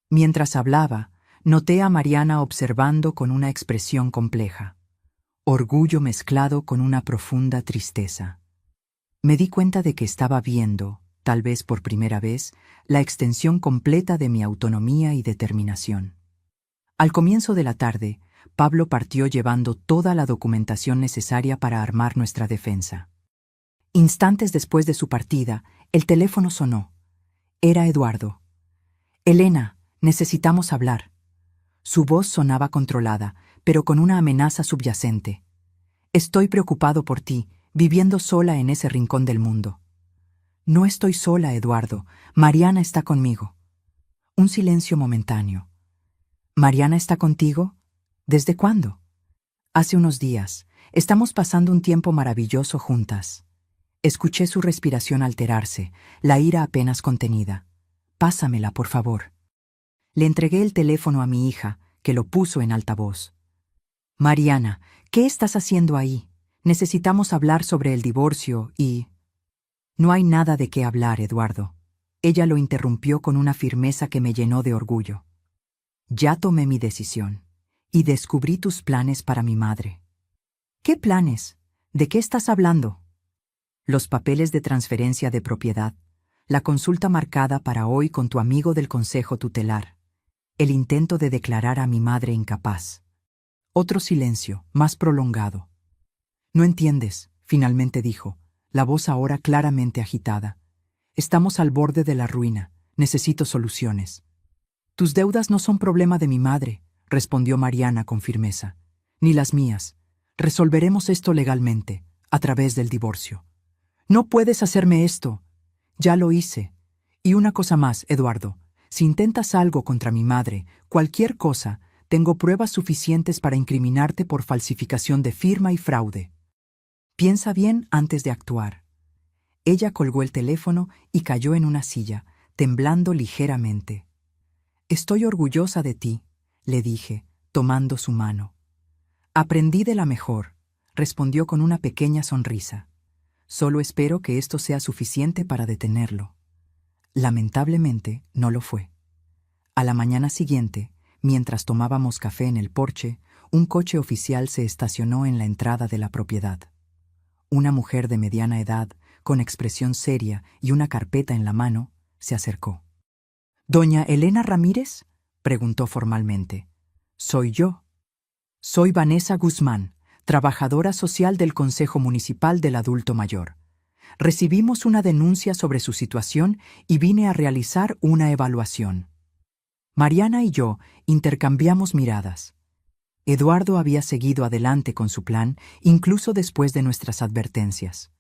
Mientras hablaba, noté a Mariana observando con una expresión compleja, orgullo mezclado con una profunda tristeza. Me di cuenta de que estaba viendo, tal vez por primera vez, la extensión completa de mi autonomía y determinación. Al comienzo de la tarde, Pablo partió llevando toda la documentación necesaria para armar nuestra defensa. Instantes después de su partida, el teléfono sonó. Era Eduardo. «Elena, necesitamos hablar». Su voz sonaba controlada, pero con una amenaza subyacente. «Estoy preocupado por ti, viviendo sola en ese rincón del mundo». «No estoy sola, Eduardo. Mariana está conmigo». Un silencio momentáneo. «¿Mariana está contigo? ¿Desde cuándo?» «Hace unos días. Estamos pasando un tiempo maravilloso juntas». Escuché su respiración alterarse, la ira apenas contenida. «Pásamela, por favor». Le entregué el teléfono a mi hija, que lo puso en altavoz. «Mariana, ¿qué estás haciendo ahí? Necesitamos hablar sobre el divorcio y...» «No hay nada de qué hablar, Eduardo». Ella lo interrumpió con una firmeza que me llenó de orgullo. «Ya tomé mi decisión, y descubrí tus planes para mi madre». «¿Qué planes? ¿De qué estás hablando?» «Los papeles de transferencia de propiedad, la consulta marcada para hoy con tu amigo del consejo tutelar, el intento de declarar a mi madre incapaz». Otro silencio, más prolongado. «No entiendes», finalmente dijo, la voz ahora claramente agitada. «Estamos al borde de la ruina. Necesito soluciones». «Tus deudas no son problema de mi madre», respondió Mariana con firmeza. «Ni las mías. Resolveremos esto legalmente, a través del divorcio». «No puedes hacerme esto». «Ya lo hice. Y una cosa más, Eduardo. Si intentas algo contra mi madre, cualquier cosa, tengo pruebas suficientes para incriminarte por falsificación de firma y fraude. Piensa bien antes de actuar». Ella colgó el teléfono y cayó en una silla, temblando ligeramente. «Estoy orgullosa de ti», le dije, tomando su mano. Aprendí de la mejor, respondió con una pequeña sonrisa. Solo espero que esto sea suficiente para detenerlo. Lamentablemente, no lo fue. A la mañana siguiente, mientras tomábamos café en el porche, un coche oficial se estacionó en la entrada de la propiedad. Una mujer de mediana edad, con expresión seria y una carpeta en la mano, se acercó. «¿Doña Elena Ramírez?», preguntó formalmente. «Soy yo. Soy Vanessa Guzmán, trabajadora social del Consejo Municipal del Adulto Mayor. Recibimos una denuncia sobre su situación y vine a realizar una evaluación». Mariana y yo intercambiamos miradas. Eduardo había seguido adelante con su plan, incluso después de nuestras advertencias.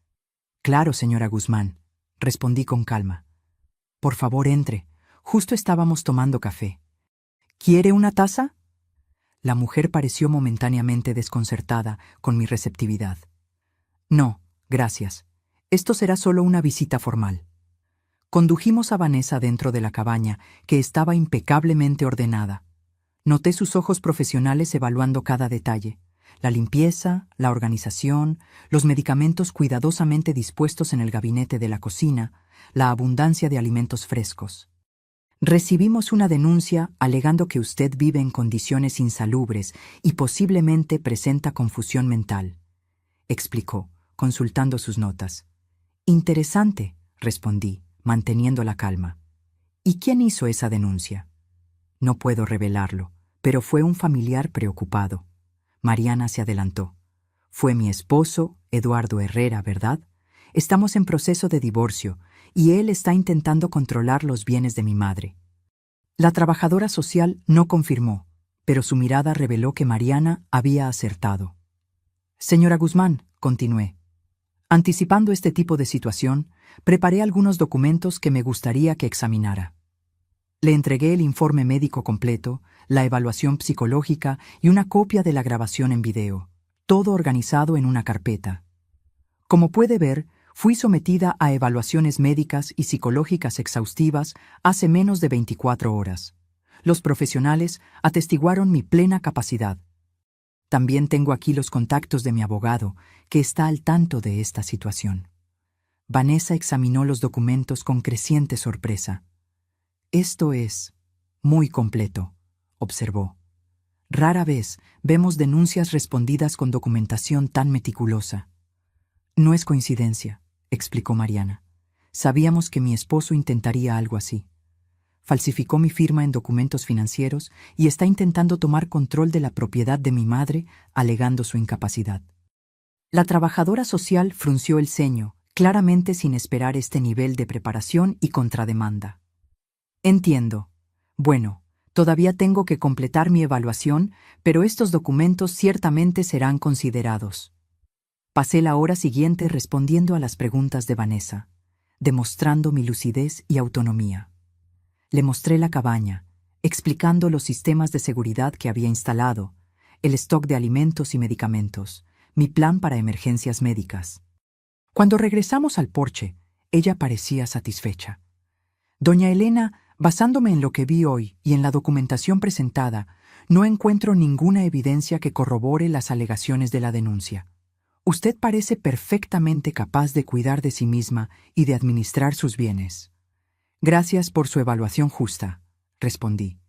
«Claro, señora Guzmán», respondí con calma. «Por favor, entre. Justo estábamos tomando café. ¿Quiere una taza?». La mujer pareció momentáneamente desconcertada con mi receptividad. «No, gracias. Esto será solo una visita formal». Condujimos a Vanessa dentro de la cabaña, que estaba impecablemente ordenada. Noté sus ojos profesionales evaluando cada detalle: la limpieza, la organización, los medicamentos cuidadosamente dispuestos en el gabinete de la cocina, la abundancia de alimentos frescos. «Recibimos una denuncia alegando que usted vive en condiciones insalubres y posiblemente presenta confusión mental», explicó, consultando sus notas. «Interesante», respondí, manteniendo la calma. «¿Y quién hizo esa denuncia?». «No puedo revelarlo, pero fue un familiar preocupado». Mariana se adelantó. «Fue mi esposo, Eduardo Herrera, ¿verdad? Estamos en proceso de divorcio y él está intentando controlar los bienes de mi madre». La trabajadora social no confirmó, pero su mirada reveló que Mariana había acertado. «Señora Guzmán», continué, «anticipando este tipo de situación, preparé algunos documentos que me gustaría que examinara». Le entregué el informe médico completo, la evaluación psicológica y una copia de la grabación en video, todo organizado en una carpeta. Como puede ver, fui sometida a evaluaciones médicas y psicológicas exhaustivas hace menos de 24 horas. Los profesionales atestiguaron mi plena capacidad. También tengo aquí los contactos de mi abogado, que está al tanto de esta situación. Vanessa examinó los documentos con creciente sorpresa. «Esto es muy completo», observó. «Rara vez vemos denuncias respondidas con documentación tan meticulosa». «No es coincidencia», explicó Mariana. «Sabíamos que mi esposo intentaría algo así. Falsificó mi firma en documentos financieros y está intentando tomar control de la propiedad de mi madre, alegando su incapacidad». La trabajadora social frunció el ceño, claramente sin esperar este nivel de preparación y contrademanda. «Entiendo. Bueno, todavía tengo que completar mi evaluación, pero estos documentos ciertamente serán considerados». Pasé la hora siguiente respondiendo a las preguntas de Vanessa, demostrando mi lucidez y autonomía. Le mostré la cabaña, explicando los sistemas de seguridad que había instalado, el stock de alimentos y medicamentos, mi plan para emergencias médicas. Cuando regresamos al porche, ella parecía satisfecha. «Doña Elena, basándome en lo que vi hoy y en la documentación presentada, no encuentro ninguna evidencia que corrobore las alegaciones de la denuncia. Usted parece perfectamente capaz de cuidar de sí misma y de administrar sus bienes». «Gracias por su evaluación justa», respondí.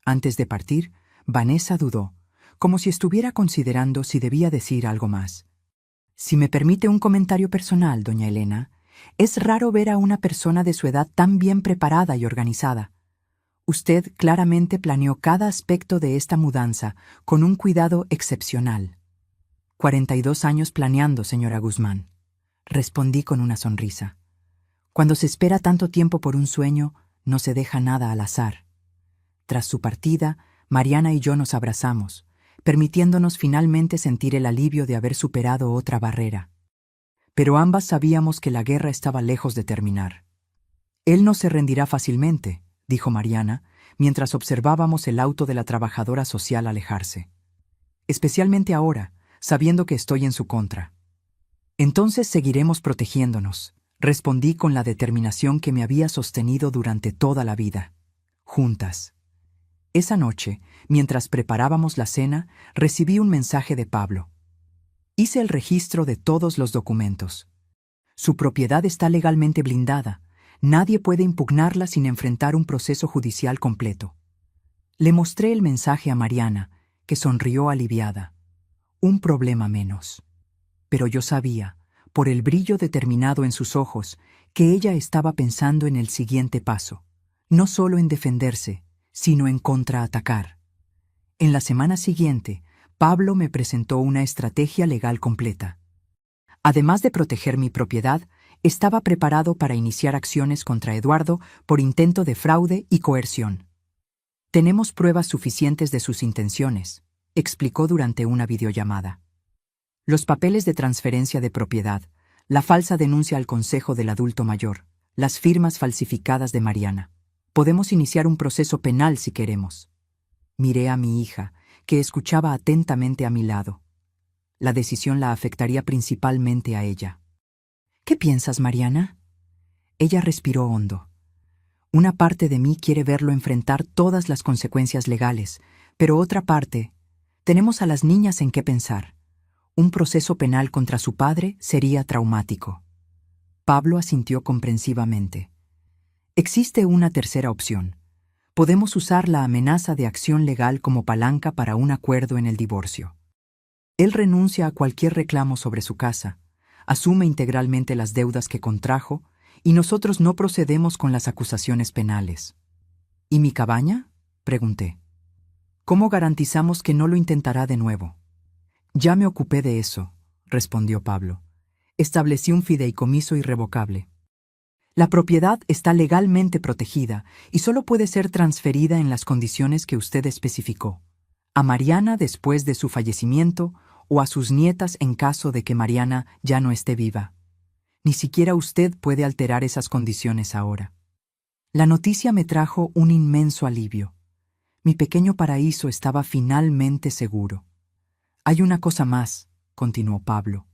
Antes de partir, Vanessa dudó, como si estuviera considerando si debía decir algo más. «Si me permite un comentario personal, doña Elena, es raro ver a una persona de su edad tan bien preparada y organizada. Usted claramente planeó cada aspecto de esta mudanza con un cuidado excepcional». «42 años planeando, señora Guzmán», respondí con una sonrisa. «Cuando se espera tanto tiempo por un sueño, no se deja nada al azar». Tras su partida, Mariana y yo nos abrazamos, permitiéndonos finalmente sentir el alivio de haber superado otra barrera. Pero ambas sabíamos que la guerra estaba lejos de terminar. «Él no se rendirá fácilmente», dijo Mariana, mientras observábamos el auto de la trabajadora social alejarse. «Especialmente ahora, sabiendo que estoy en su contra». «Entonces seguiremos protegiéndonos», respondí con la determinación que me había sostenido durante toda la vida. «Juntas». Esa noche, mientras preparábamos la cena, recibí un mensaje de Pablo. Hice el registro de todos los documentos. Su propiedad está legalmente blindada. Nadie puede impugnarla sin enfrentar un proceso judicial completo. Le mostré el mensaje a Mariana, que sonrió aliviada. Un problema menos. Pero yo sabía, por el brillo determinado en sus ojos, que ella estaba pensando en el siguiente paso, no solo en defenderse, sino en contraatacar. En la semana siguiente, Pablo me presentó una estrategia legal completa. Además de proteger mi propiedad, estaba preparado para iniciar acciones contra Eduardo por intento de fraude y coerción. Tenemos pruebas suficientes de sus intenciones, explicó durante una videollamada. Los papeles de transferencia de propiedad, la falsa denuncia al Consejo del Adulto Mayor, las firmas falsificadas de Mariana. Podemos iniciar un proceso penal si queremos. Miré a mi hija, que escuchaba atentamente a mi lado. La decisión la afectaría principalmente a ella. ¿Qué piensas, Mariana? Ella respiró hondo. Una parte de mí quiere verlo enfrentar todas las consecuencias legales, pero otra parte, tenemos a las niñas en qué pensar. Un proceso penal contra su padre sería traumático. Pablo asintió comprensivamente. Existe una tercera opción. Podemos usar la amenaza de acción legal como palanca para un acuerdo en el divorcio. Él renuncia a cualquier reclamo sobre su casa, asume integralmente las deudas que contrajo y nosotros no procedemos con las acusaciones penales. ¿Y mi cabaña?, pregunté. ¿Cómo garantizamos que no lo intentará de nuevo? Ya me ocupé de eso, respondió Pablo. Establecí un fideicomiso irrevocable. La propiedad está legalmente protegida y solo puede ser transferida en las condiciones que usted especificó. A Mariana después de su fallecimiento o a sus nietas en caso de que Mariana ya no esté viva. Ni siquiera usted puede alterar esas condiciones ahora. La noticia me trajo un inmenso alivio. Mi pequeño paraíso estaba finalmente seguro. Hay una cosa más, continuó Pablo.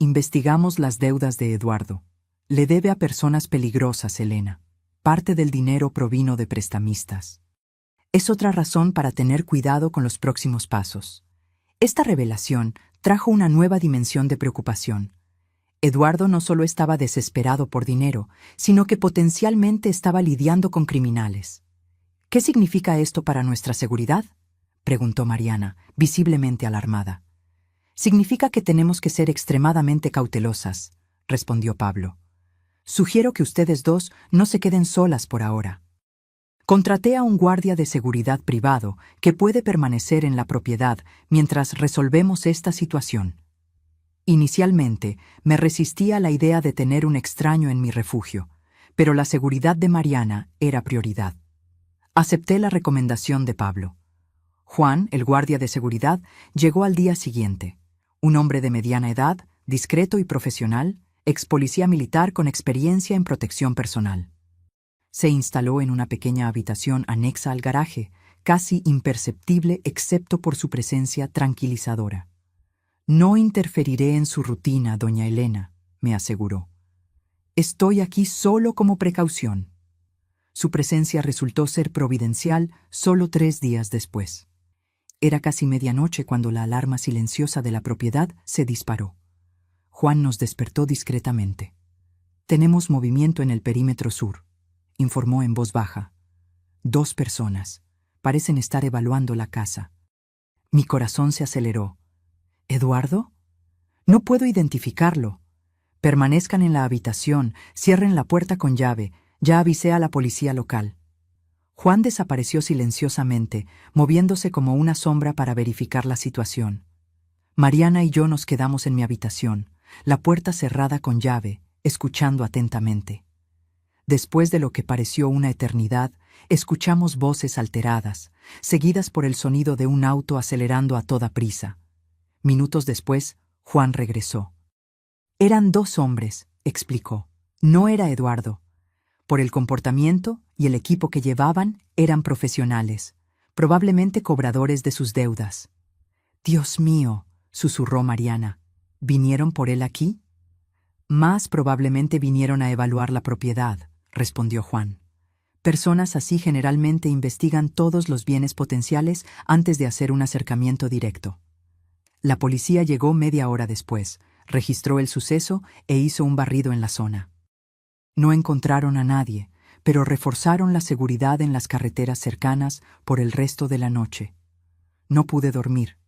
Investigamos las deudas de Eduardo. Le debe a personas peligrosas, Elena. Parte del dinero provino de prestamistas. Es otra razón para tener cuidado con los próximos pasos. Esta revelación trajo una nueva dimensión de preocupación. Eduardo no solo estaba desesperado por dinero, sino que potencialmente estaba lidiando con criminales. ¿Qué significa esto para nuestra seguridad?, preguntó Mariana, visiblemente alarmada. Significa que tenemos que ser extremadamente cautelosas, respondió Pablo. Sugiero que ustedes dos no se queden solas por ahora. Contraté a un guardia de seguridad privado que puede permanecer en la propiedad mientras resolvemos esta situación. Inicialmente, me resistí a la idea de tener un extraño en mi refugio, pero la seguridad de Mariana era prioridad. Acepté la recomendación de Pablo. Juan, el guardia de seguridad, llegó al día siguiente. Un hombre de mediana edad, discreto y profesional, ex policía militar con experiencia en protección personal. Se instaló en una pequeña habitación anexa al garaje, casi imperceptible excepto por su presencia tranquilizadora. No interferiré en su rutina, doña Elena, me aseguró. Estoy aquí solo como precaución. Su presencia resultó ser providencial solo 3 días después. Era casi medianoche cuando la alarma silenciosa de la propiedad se disparó. Juan nos despertó discretamente. Tenemos movimiento en el perímetro sur, informó en voz baja. 2 personas. Parecen estar evaluando la casa. Mi corazón se aceleró. ¿Eduardo? No puedo identificarlo. Permanezcan en la habitación, cierren la puerta con llave. Ya avisé a la policía local. Juan desapareció silenciosamente, moviéndose como una sombra para verificar la situación. Mariana y yo nos quedamos en mi habitación, la puerta cerrada con llave, escuchando atentamente. Después de lo que pareció una eternidad, escuchamos voces alteradas, seguidas por el sonido de un auto acelerando a toda prisa. Minutos después, Juan regresó. Eran 2 hombres, explicó. No era Eduardo. Por el comportamiento y el equipo que llevaban, eran profesionales, probablemente cobradores de sus deudas. «Dios mío», susurró Mariana, ¿vinieron por él aquí? Más probablemente vinieron a evaluar la propiedad, respondió Juan. Personas así generalmente investigan todos los bienes potenciales antes de hacer un acercamiento directo. La policía llegó media hora después, registró el suceso e hizo un barrido en la zona. No encontraron a nadie, pero reforzaron la seguridad en las carreteras cercanas por el resto de la noche. No pude dormir.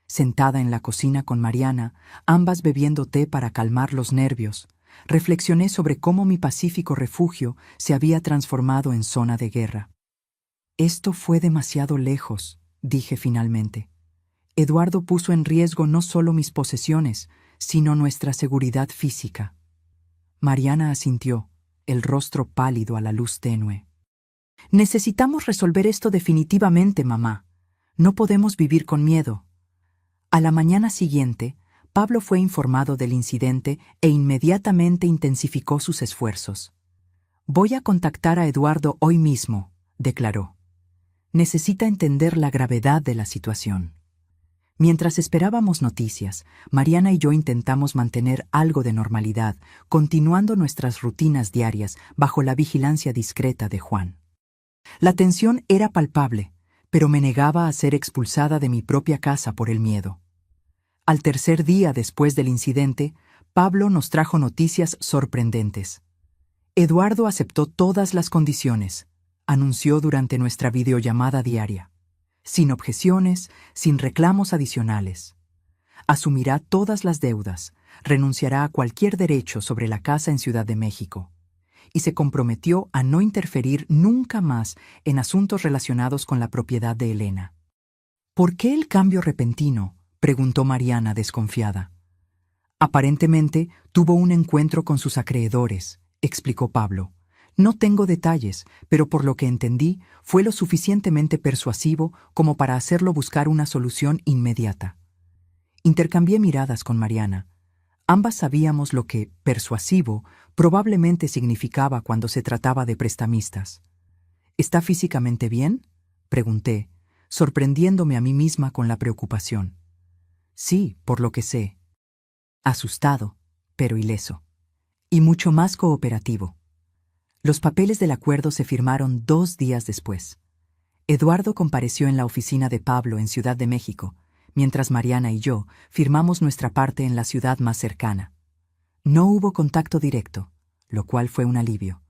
Sentada en la cocina con Mariana, ambas bebiendo té para calmar los nervios, reflexioné sobre cómo mi pacífico refugio se había transformado en zona de guerra. Esto fue demasiado lejos, dije finalmente. Eduardo puso en riesgo no solo mis posesiones, sino nuestra seguridad física. Mariana asintió, el rostro pálido a la luz tenue. Necesitamos resolver esto definitivamente, mamá. No podemos vivir con miedo. A la mañana siguiente, Pablo fue informado del incidente e inmediatamente intensificó sus esfuerzos. Voy a contactar a Eduardo hoy mismo, declaró. Necesita entender la gravedad de la situación. Mientras esperábamos noticias, Mariana y yo intentamos mantener algo de normalidad, continuando nuestras rutinas diarias bajo la vigilancia discreta de Juan. La tensión era palpable, pero me negaba a ser expulsada de mi propia casa por el miedo. Al tercer día después del incidente, Pablo nos trajo noticias sorprendentes. Eduardo aceptó todas las condiciones, anunció durante nuestra videollamada diaria. Sin objeciones, sin reclamos adicionales. Asumirá todas las deudas, renunciará a cualquier derecho sobre la casa en Ciudad de México, y se comprometió a no interferir nunca más en asuntos relacionados con la propiedad de Elena. ¿Por qué el cambio repentino?, preguntó Mariana desconfiada. Aparentemente tuvo un encuentro con sus acreedores, explicó Pablo. No tengo detalles, pero por lo que entendí, fue lo suficientemente persuasivo como para hacerlo buscar una solución inmediata. Intercambié miradas con Mariana. Ambas sabíamos lo que persuasivo probablemente significaba cuando se trataba de prestamistas. ¿Está físicamente bien?, pregunté, sorprendiéndome a mí misma con la preocupación. Sí, por lo que sé. Asustado, pero ileso. Y mucho más cooperativo. Los papeles del acuerdo se firmaron 2 días después. Eduardo compareció en la oficina de Pablo en Ciudad de México, mientras Mariana y yo firmamos nuestra parte en la ciudad más cercana. No hubo contacto directo, lo cual fue un alivio.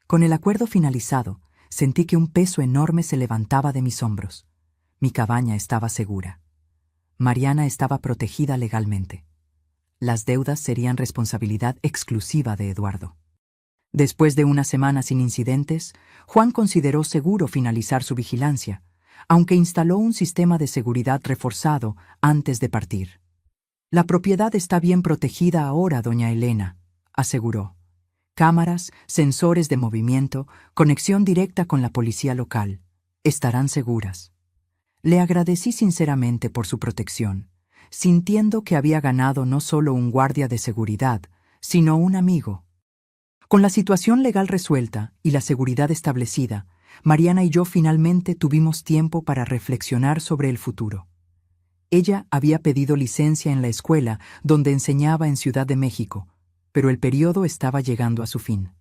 Con el acuerdo finalizado, sentí que un peso enorme se levantaba de mis hombros. Mi cabaña estaba segura. Mariana estaba protegida legalmente. Las deudas serían responsabilidad exclusiva de Eduardo. Después de una semana sin incidentes, Juan consideró seguro finalizar su vigilancia, aunque instaló un sistema de seguridad reforzado antes de partir. La propiedad está bien protegida ahora, doña Elena, aseguró. Cámaras, sensores de movimiento, conexión directa con la policía local. Estarán seguras. Le agradecí sinceramente por su protección, sintiendo que había ganado no solo un guardia de seguridad, sino un amigo. Con la situación legal resuelta y la seguridad establecida, Mariana y yo finalmente tuvimos tiempo para reflexionar sobre el futuro. Ella había pedido licencia en la escuela donde enseñaba en Ciudad de México, pero el periodo estaba llegando a su fin.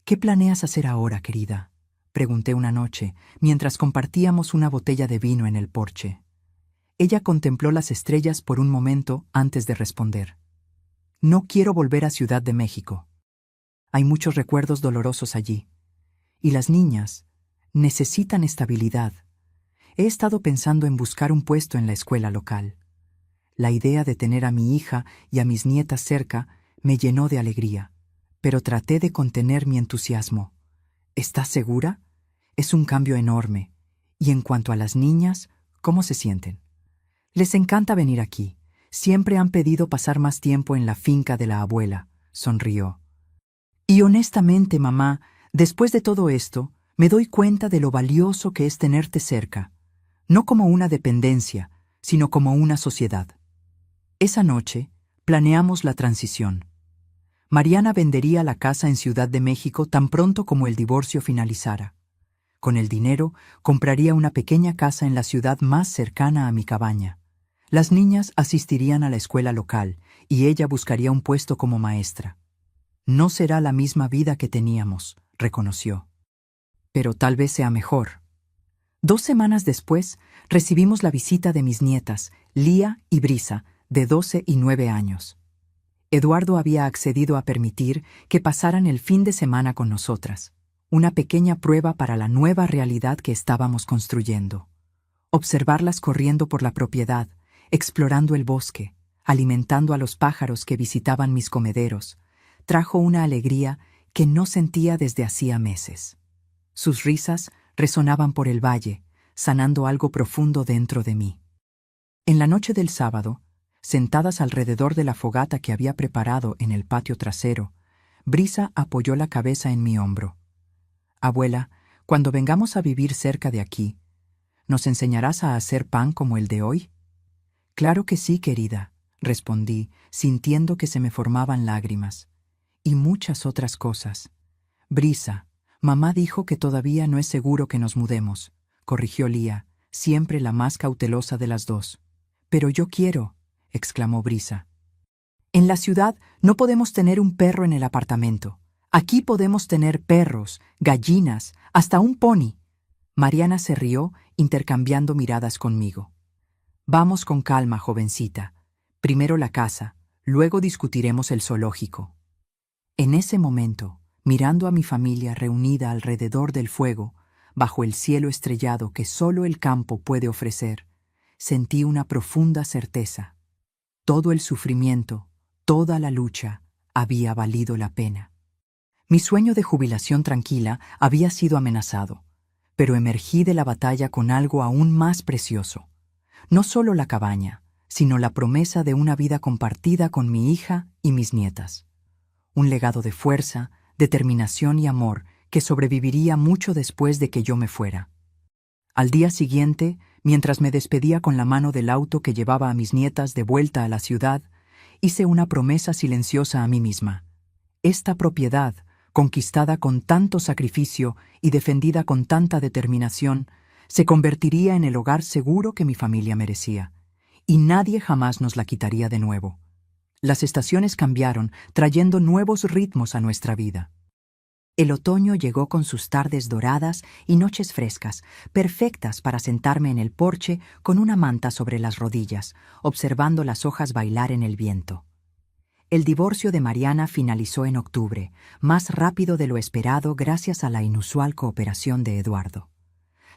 ¿Qué planeas hacer ahora, querida?, pregunté una noche, mientras compartíamos una botella de vino en el porche. Ella contempló las estrellas por un momento antes de responder. No quiero volver a Ciudad de México. Hay muchos recuerdos dolorosos allí. Y las niñas necesitan estabilidad. He estado pensando en buscar un puesto en la escuela local. La idea de tener a mi hija y a mis nietas cerca me llenó de alegría, pero traté de contener mi entusiasmo. ¿Estás segura? Es un cambio enorme. Y en cuanto a las niñas, ¿cómo se sienten? Les encanta venir aquí. Siempre han pedido pasar más tiempo en la finca de la abuela, sonrió. Y honestamente, mamá, después de todo esto, me doy cuenta de lo valioso que es tenerte cerca, no como una dependencia, sino como una sociedad. Esa noche, planeamos la transición. Mariana vendería la casa en Ciudad de México tan pronto como el divorcio finalizara. Con el dinero, compraría una pequeña casa en la ciudad más cercana a mi cabaña. Las niñas asistirían a la escuela local y ella buscaría un puesto como maestra. No será la misma vida que teníamos, reconoció. pero tal vez sea mejor. 2 semanas después, recibimos la visita de mis nietas, Lía y Brisa, de 12 y 9 años. Eduardo había accedido a permitir que pasaran el fin de semana con nosotras, una pequeña prueba para la nueva realidad que estábamos construyendo. Observarlas corriendo por la propiedad, explorando el bosque, alimentando a los pájaros que visitaban mis comederos, trajo una alegría que no sentía desde hacía meses. Sus risas resonaban por el valle, sanando algo profundo dentro de mí. En la noche del sábado, sentadas alrededor de la fogata que había preparado en el patio trasero, Brisa apoyó la cabeza en mi hombro. «Abuela, cuando vengamos a vivir cerca de aquí, ¿nos enseñarás a hacer pan como el de hoy?» «Claro que sí, querida», respondí, sintiendo que se me formaban lágrimas. «Y muchas otras cosas. Brisa, mamá dijo que todavía no es seguro que nos mudemos», corrigió Lía, siempre la más cautelosa de las dos. «Pero yo quiero», exclamó Brisa. «En la ciudad no podemos tener un perro en el apartamento. Aquí podemos tener perros, gallinas, hasta un pony». Mariana se rió, intercambiando miradas conmigo. «Vamos con calma, jovencita. Primero la casa, luego discutiremos el zoológico». En ese momento, mirando a mi familia reunida alrededor del fuego, bajo el cielo estrellado que solo el campo puede ofrecer, sentí una profunda certeza. Todo el sufrimiento, toda la lucha, había valido la pena. Mi sueño de jubilación tranquila había sido amenazado, pero emergí de la batalla con algo aún más precioso. No solo la cabaña, sino la promesa de una vida compartida con mi hija y mis nietas. Un legado de fuerza, determinación y amor que sobreviviría mucho después de que yo me fuera. Al día siguiente, mientras me despedía con la mano del auto que llevaba a mis nietas de vuelta a la ciudad, hice una promesa silenciosa a mí misma. Esta propiedad, conquistada con tanto sacrificio y defendida con tanta determinación, se convertiría en el hogar seguro que mi familia merecía, y nadie jamás nos la quitaría de nuevo. Las estaciones cambiaron, trayendo nuevos ritmos a nuestra vida. El otoño llegó con sus tardes doradas y noches frescas, perfectas para sentarme en el porche con una manta sobre las rodillas, observando las hojas bailar en el viento. El divorcio de Mariana finalizó en octubre, más rápido de lo esperado gracias a la inusual cooperación de Eduardo.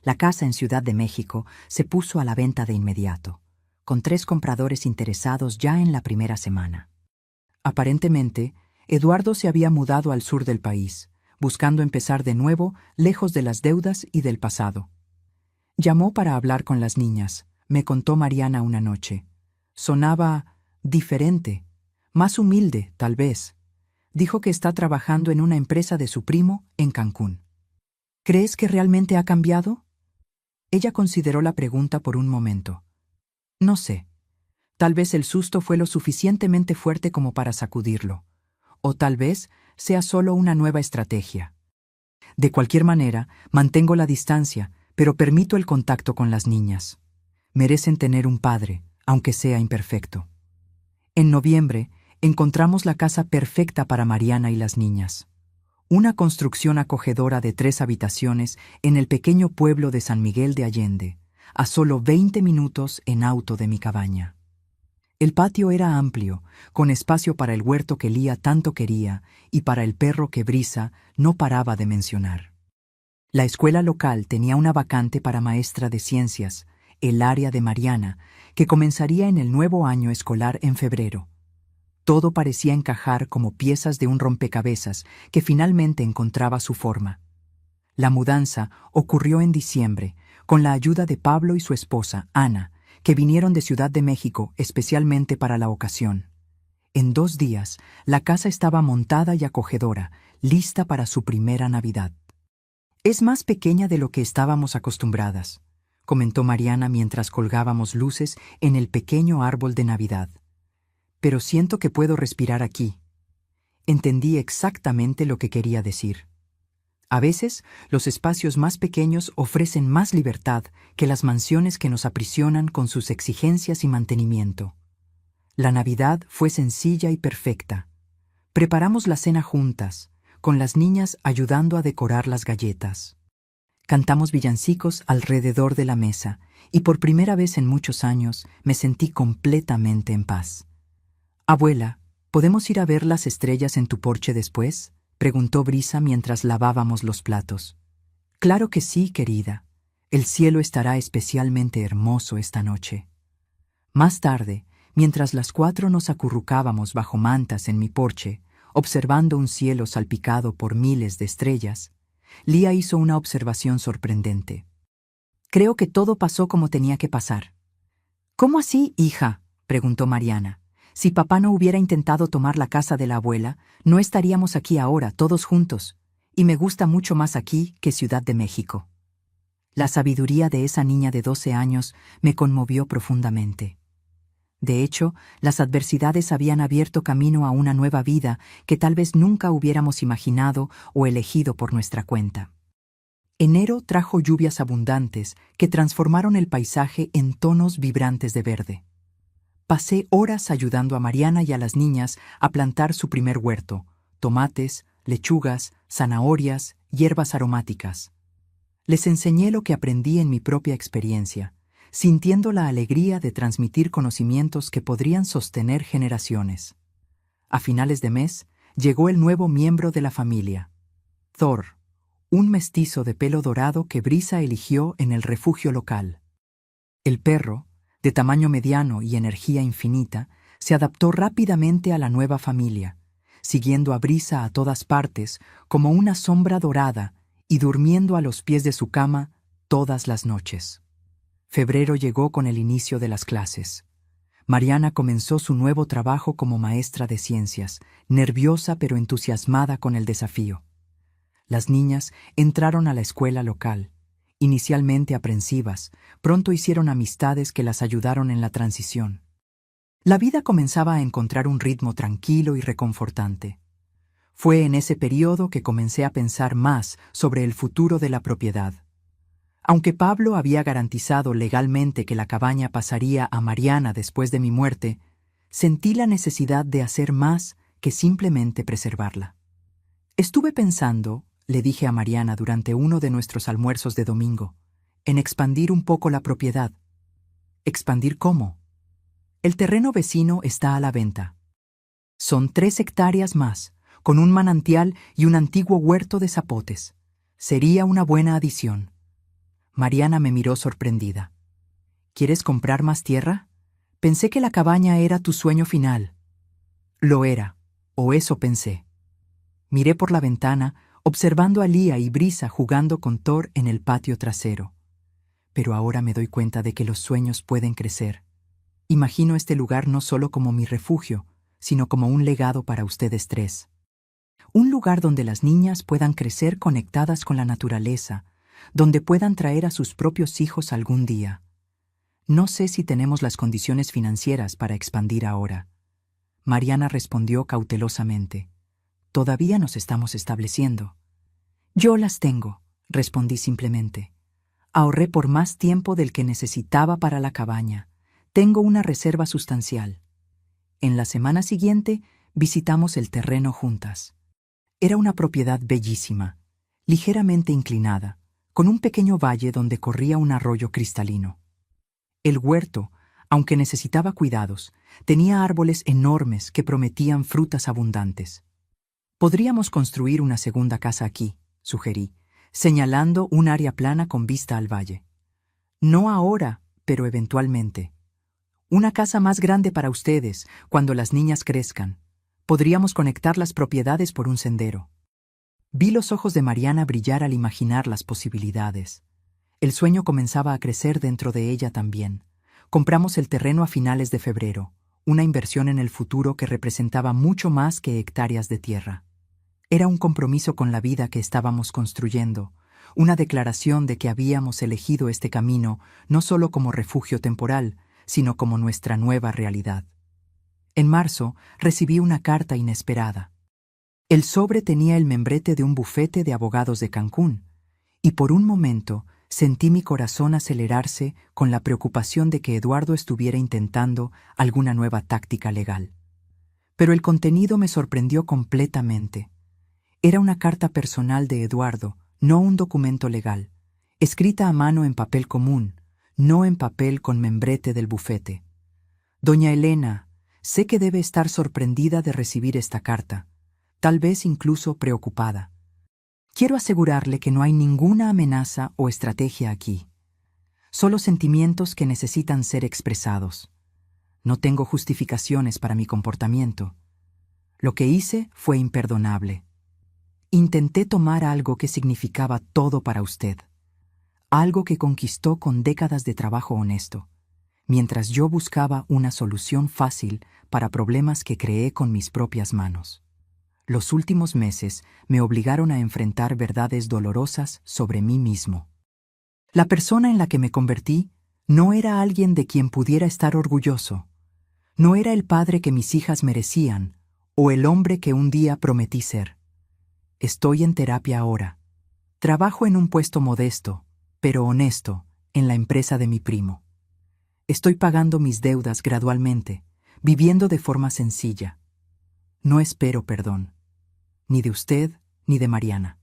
La casa en Ciudad de México se puso a la venta de inmediato, con 3 compradores interesados ya en la primera semana. Aparentemente, Eduardo se había mudado al sur del país, buscando empezar de nuevo lejos de las deudas y del pasado. Llamó para hablar con las niñas, me contó Mariana una noche. Sonaba diferente, más humilde, tal vez. Dijo que está trabajando en una empresa de su primo en Cancún. ¿Crees que realmente ha cambiado? Ella consideró la pregunta por un momento. No sé. Tal vez el susto fue lo suficientemente fuerte como para sacudirlo. O tal vez sea solo una nueva estrategia. De cualquier manera, mantengo la distancia, pero permito el contacto con las niñas. Merecen tener un padre, aunque sea imperfecto. En noviembre, encontramos la casa perfecta para Mariana y las niñas. Una construcción acogedora de 3 habitaciones en el pequeño pueblo de San Miguel de Allende, a solo 20 minutos en auto de mi cabaña. El patio era amplio, con espacio para el huerto que Lía tanto quería y para el perro que Brisa no paraba de mencionar. La escuela local tenía una vacante para maestra de ciencias, el área de Mariana, que comenzaría en el nuevo año escolar en febrero. Todo parecía encajar como piezas de un rompecabezas que finalmente encontraba su forma. La mudanza ocurrió en diciembre, con la ayuda de Pablo y su esposa, Ana, que vinieron de Ciudad de México especialmente para la ocasión. En 2 días, la casa estaba montada y acogedora, lista para su primera Navidad. «Es más pequeña de lo que estábamos acostumbradas», comentó Mariana mientras colgábamos luces en el pequeño árbol de Navidad. «Pero siento que puedo respirar aquí». Entendí exactamente lo que quería decir. A veces, los espacios más pequeños ofrecen más libertad que las mansiones que nos aprisionan con sus exigencias y mantenimiento. La Navidad fue sencilla y perfecta. Preparamos la cena juntas, con las niñas ayudando a decorar las galletas. Cantamos villancicos alrededor de la mesa, y por primera vez en muchos años me sentí completamente en paz. Abuela, ¿podemos ir a ver las estrellas en tu porche después?, preguntó Brisa mientras lavábamos los platos. Claro que sí, querida. El cielo estará especialmente hermoso esta noche. Más tarde, mientras las 4 nos acurrucábamos bajo mantas en mi porche, observando un cielo salpicado por miles de estrellas, Lía hizo una observación sorprendente. Creo que todo pasó como tenía que pasar. ¿Cómo así, hija?, preguntó Mariana. Si papá no hubiera intentado tomar la casa de la abuela, no estaríamos aquí ahora, todos juntos, y me gusta mucho más aquí que Ciudad de México. La sabiduría de esa niña de 12 años me conmovió profundamente. De hecho, las adversidades habían abierto camino a una nueva vida que tal vez nunca hubiéramos imaginado o elegido por nuestra cuenta. Enero trajo lluvias abundantes que transformaron el paisaje en tonos vibrantes de verde. Pasé horas ayudando a Mariana y a las niñas a plantar su primer huerto: tomates, lechugas, zanahorias, hierbas aromáticas. Les enseñé lo que aprendí en mi propia experiencia, sintiendo la alegría de transmitir conocimientos que podrían sostener generaciones. A finales de mes, llegó el nuevo miembro de la familia, Thor, un mestizo de pelo dorado que Brisa eligió en el refugio local. El perro, de tamaño mediano y energía infinita, se adaptó rápidamente a la nueva familia, siguiendo a Brisa a todas partes como una sombra dorada y durmiendo a los pies de su cama todas las noches. Febrero llegó con el inicio de las clases. Mariana comenzó su nuevo trabajo como maestra de ciencias, nerviosa pero entusiasmada con el desafío. Las niñas entraron a la escuela local. Inicialmente aprensivas, pronto hicieron amistades que las ayudaron en la transición. La vida comenzaba a encontrar un ritmo tranquilo y reconfortante. Fue en ese periodo que comencé a pensar más sobre el futuro de la propiedad. Aunque Pablo había garantizado legalmente que la cabaña pasaría a Mariana después de mi muerte, sentí la necesidad de hacer más que simplemente preservarla. Estuve pensando, le dije a Mariana durante uno de nuestros almuerzos de domingo, en expandir un poco la propiedad. ¿Expandir cómo? El terreno vecino está a la venta. Son 3 hectáreas más, con un manantial y un antiguo huerto de zapotes. Sería una buena adición. Mariana me miró sorprendida. ¿Quieres comprar más tierra? Pensé que la cabaña era tu sueño final. Lo era, o eso pensé. Miré por la ventana, observando a Lía y Brisa jugando con Thor en el patio trasero. Pero ahora me doy cuenta de que los sueños pueden crecer. Imagino este lugar no solo como mi refugio, sino como un legado para ustedes 3. Un lugar donde las niñas puedan crecer conectadas con la naturaleza, donde puedan traer a sus propios hijos algún día. No sé si tenemos las condiciones financieras para expandir ahora. Mariana respondió cautelosamente. Todavía nos estamos estableciendo. Yo las tengo, respondí simplemente. Ahorré por más tiempo del que necesitaba para la cabaña. Tengo una reserva sustancial. En la semana siguiente visitamos el terreno juntas. Era una propiedad bellísima, ligeramente inclinada, con un pequeño valle donde corría un arroyo cristalino. El huerto, aunque necesitaba cuidados, tenía árboles enormes que prometían frutas abundantes. Podríamos construir una segunda casa aquí, sugerí, señalando un área plana con vista al valle. No ahora, pero eventualmente. Una casa más grande para ustedes, cuando las niñas crezcan. Podríamos conectar las propiedades por un sendero. Vi los ojos de Mariana brillar al imaginar las posibilidades. El sueño comenzaba a crecer dentro de ella también. Compramos el terreno a finales de febrero, una inversión en el futuro que representaba mucho más que hectáreas de tierra. Era un compromiso con la vida que estábamos construyendo, una declaración de que habíamos elegido este camino no solo como refugio temporal, sino como nuestra nueva realidad. En marzo recibí una carta inesperada. El sobre tenía el membrete de un bufete de abogados de Cancún, y por un momento sentí mi corazón acelerarse con la preocupación de que Eduardo estuviera intentando alguna nueva táctica legal. Pero el contenido me sorprendió completamente. Era una carta personal de Eduardo, no un documento legal, escrita a mano en papel común, no en papel con membrete del bufete. Doña Elena, sé que debe estar sorprendida de recibir esta carta, tal vez incluso preocupada. Quiero asegurarle que no hay ninguna amenaza o estrategia aquí. Solo sentimientos que necesitan ser expresados. No tengo justificaciones para mi comportamiento. Lo que hice fue imperdonable. Intenté tomar algo que significaba todo para usted. Algo que conquistó con décadas de trabajo honesto, mientras yo buscaba una solución fácil para problemas que creé con mis propias manos. Los últimos meses me obligaron a enfrentar verdades dolorosas sobre mí mismo. La persona en la que me convertí no era alguien de quien pudiera estar orgulloso. No era el padre que mis hijas merecían o el hombre que un día prometí ser. Estoy en terapia ahora. Trabajo en un puesto modesto, pero honesto, en la empresa de mi primo. Estoy pagando mis deudas gradualmente, viviendo de forma sencilla. No espero perdón, ni de usted ni de Mariana.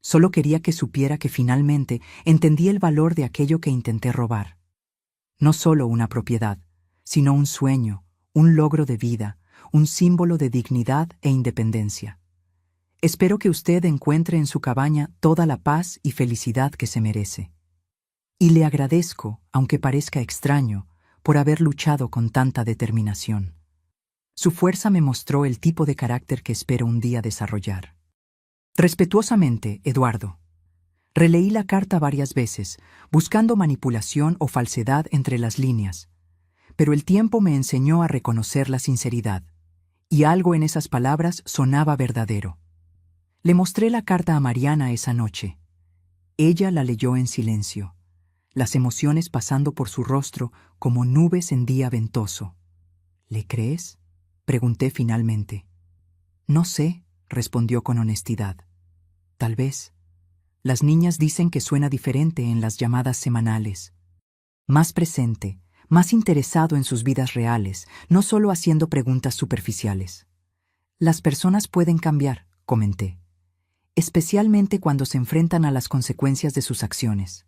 Solo quería que supiera que finalmente entendí el valor de aquello que intenté robar. No solo una propiedad, sino un sueño, un logro de vida, un símbolo de dignidad e independencia. Espero que usted encuentre en su cabaña toda la paz y felicidad que se merece. Y le agradezco, aunque parezca extraño, por haber luchado con tanta determinación. Su fuerza me mostró el tipo de carácter que espero un día desarrollar. Respetuosamente, Eduardo. Releí la carta varias veces, buscando manipulación o falsedad entre las líneas, pero el tiempo me enseñó a reconocer la sinceridad, y algo en esas palabras sonaba verdadero. Le mostré la carta a Mariana esa noche. Ella la leyó en silencio, las emociones pasando por su rostro como nubes en día ventoso. ¿Le crees?, pregunté finalmente. No sé, respondió con honestidad. Tal vez. Las niñas dicen que suena diferente en las llamadas semanales. Más presente, más interesado en sus vidas reales, no solo haciendo preguntas superficiales. Las personas pueden cambiar, comenté, especialmente cuando se enfrentan a las consecuencias de sus acciones.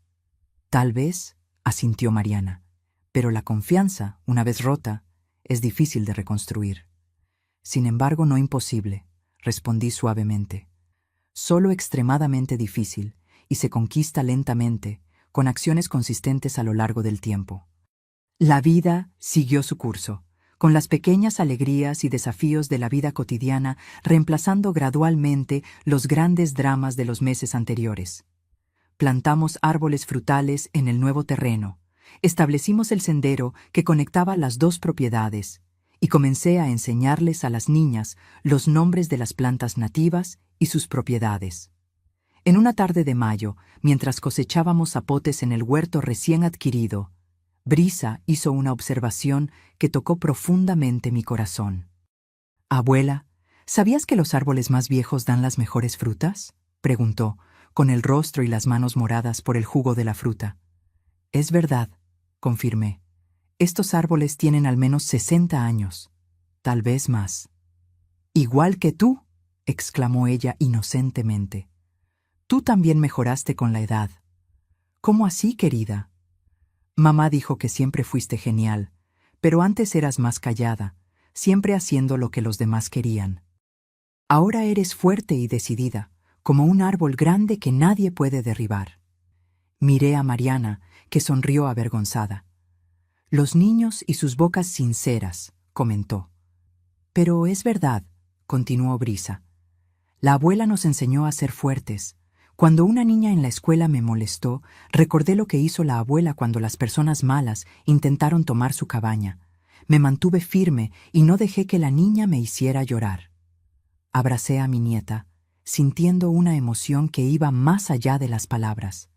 Tal vez, asintió Mariana, pero la confianza, una vez rota, es difícil de reconstruir. Sin embargo, no imposible, respondí suavemente. Solo extremadamente difícil, y se conquista lentamente, con acciones consistentes a lo largo del tiempo. La vida siguió su curso, con las pequeñas alegrías y desafíos de la vida cotidiana reemplazando gradualmente los grandes dramas de los meses anteriores. Plantamos árboles frutales en el nuevo terreno, establecimos el sendero que conectaba las dos propiedades, y comencé a enseñarles a las niñas los nombres de las plantas nativas y sus propiedades. En una tarde de mayo, mientras cosechábamos zapotes en el huerto recién adquirido, Brisa hizo una observación que tocó profundamente mi corazón. «Abuela, ¿sabías que los árboles más viejos dan las mejores frutas?», preguntó, con el rostro y las manos moradas por el jugo de la fruta. «Es verdad», confirmé. «Estos árboles tienen al menos 60 años, tal vez más». «Igual que tú», exclamó ella inocentemente. «Tú también mejoraste con la edad». «¿Cómo así, querida?» «Mamá dijo que siempre fuiste genial, pero antes eras más callada, siempre haciendo lo que los demás querían. Ahora eres fuerte y decidida, como un árbol grande que nadie puede derribar». Miré a Mariana, que sonrió avergonzada. «Los niños y sus bocas sinceras», comentó. «Pero es verdad», continuó Brisa. «La abuela nos enseñó a ser fuertes. Cuando una niña en la escuela me molestó, recordé lo que hizo la abuela cuando las personas malas intentaron tomar su cabaña. Me mantuve firme y no dejé que la niña me hiciera llorar». Abracé a mi nieta, sintiendo una emoción que iba más allá de las palabras.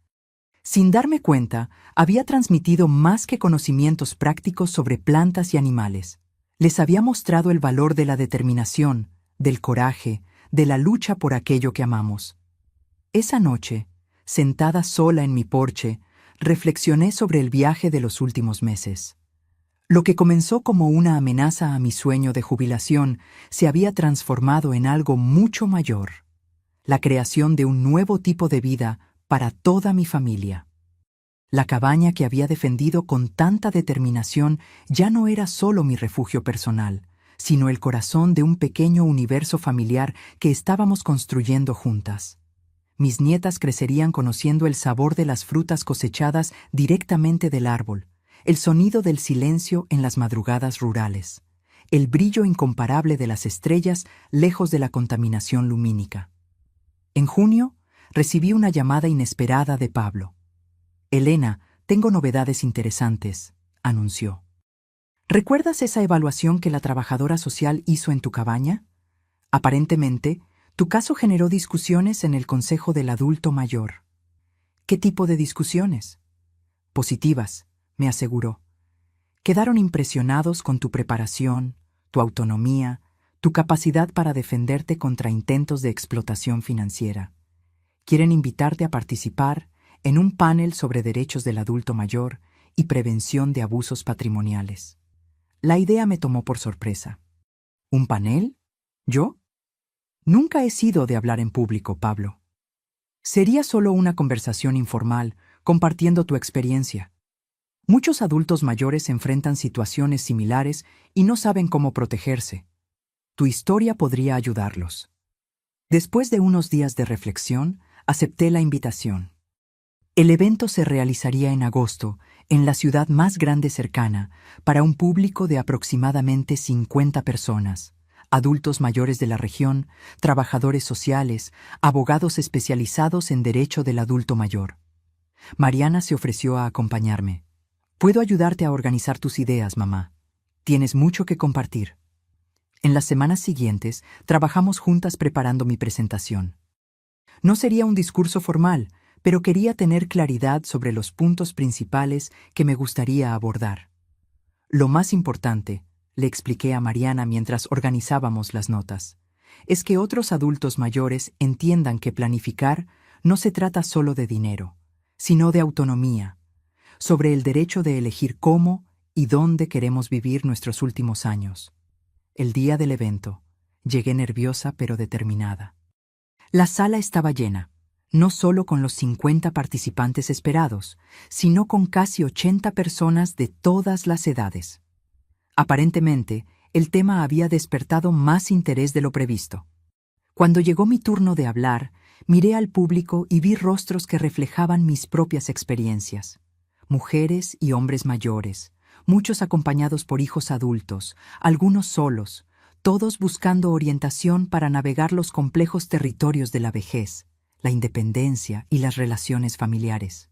Sin darme cuenta, había transmitido más que conocimientos prácticos sobre plantas y animales. Les había mostrado el valor de la determinación, del coraje, de la lucha por aquello que amamos. Esa noche, sentada sola en mi porche, reflexioné sobre el viaje de los últimos meses. Lo que comenzó como una amenaza a mi sueño de jubilación se había transformado en algo mucho mayor: la creación de un nuevo tipo de vida para toda mi familia. La cabaña que había defendido con tanta determinación ya no era solo mi refugio personal, sino el corazón de un pequeño universo familiar que estábamos construyendo juntas. Mis nietas crecerían conociendo el sabor de las frutas cosechadas directamente del árbol, el sonido del silencio en las madrugadas rurales, el brillo incomparable de las estrellas lejos de la contaminación lumínica. En junio, recibí una llamada inesperada de Pablo. «Elena, tengo novedades interesantes», anunció. «¿Recuerdas esa evaluación que la trabajadora social hizo en tu cabaña? Aparentemente, tu caso generó discusiones en el Consejo del Adulto Mayor». «¿Qué tipo de discusiones?» «Positivas», me aseguró. «Quedaron impresionados con tu preparación, tu autonomía, tu capacidad para defenderte contra intentos de explotación financiera. Quieren invitarte a participar en un panel sobre derechos del adulto mayor y prevención de abusos patrimoniales». La idea me tomó por sorpresa. ¿Un panel? ¿Yo? Nunca he sido de hablar en público, Pablo. Sería solo una conversación informal, compartiendo tu experiencia. Muchos adultos mayores enfrentan situaciones similares y no saben cómo protegerse. Tu historia podría ayudarlos. Después de unos días de reflexión, acepté la invitación. El evento se realizaría en agosto, en la ciudad más grande cercana, para un público de aproximadamente 50 personas, adultos mayores de la región, trabajadores sociales, abogados especializados en derecho del adulto mayor. Mariana se ofreció a acompañarme. «Puedo ayudarte a organizar tus ideas, mamá. Tienes mucho que compartir». En las semanas siguientes, trabajamos juntas preparando mi presentación. No sería un discurso formal, pero quería tener claridad sobre los puntos principales que me gustaría abordar. Lo más importante, le expliqué a Mariana mientras organizábamos las notas, es que otros adultos mayores entiendan que planificar no se trata solo de dinero, sino de autonomía, sobre el derecho de elegir cómo y dónde queremos vivir nuestros últimos años. El día del evento, llegué nerviosa pero determinada. La sala estaba llena, no solo con los 50 participantes esperados, sino con casi 80 personas de todas las edades. Aparentemente, el tema había despertado más interés de lo previsto. Cuando llegó mi turno de hablar, miré al público y vi rostros que reflejaban mis propias experiencias. Mujeres y hombres mayores, muchos acompañados por hijos adultos, algunos solos, todos buscando orientación para navegar los complejos territorios de la vejez, la independencia y las relaciones familiares.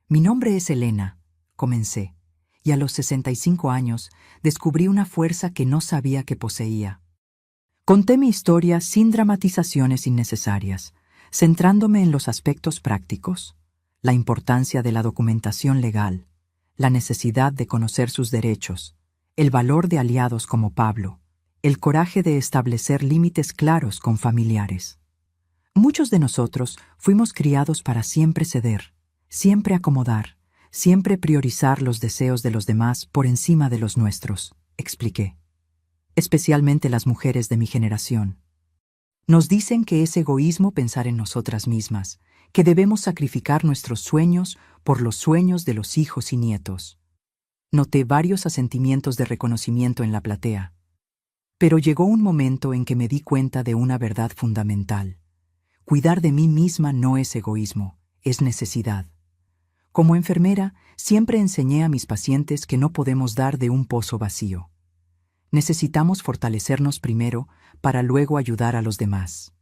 «Mi nombre es Elena», comencé, y a los 65 años descubrí una fuerza que no sabía que poseía. Conté mi historia sin dramatizaciones innecesarias, centrándome en los aspectos prácticos, la importancia de la documentación legal, la necesidad de conocer sus derechos, el valor de aliados como Pablo, el coraje de establecer límites claros con familiares. Muchos de nosotros fuimos criados para siempre ceder, siempre acomodar, siempre priorizar los deseos de los demás por encima de los nuestros, expliqué. Especialmente las mujeres de mi generación. Nos dicen que es egoísmo pensar en nosotras mismas, que debemos sacrificar nuestros sueños por los sueños de los hijos y nietos. Noté varios asentimientos de reconocimiento en la platea. Pero llegó un momento en que me di cuenta de una verdad fundamental. Cuidar de mí misma no es egoísmo, es necesidad. Como enfermera, siempre enseñé a mis pacientes que no podemos dar de un pozo vacío. Necesitamos fortalecernos primero para luego ayudar a los demás.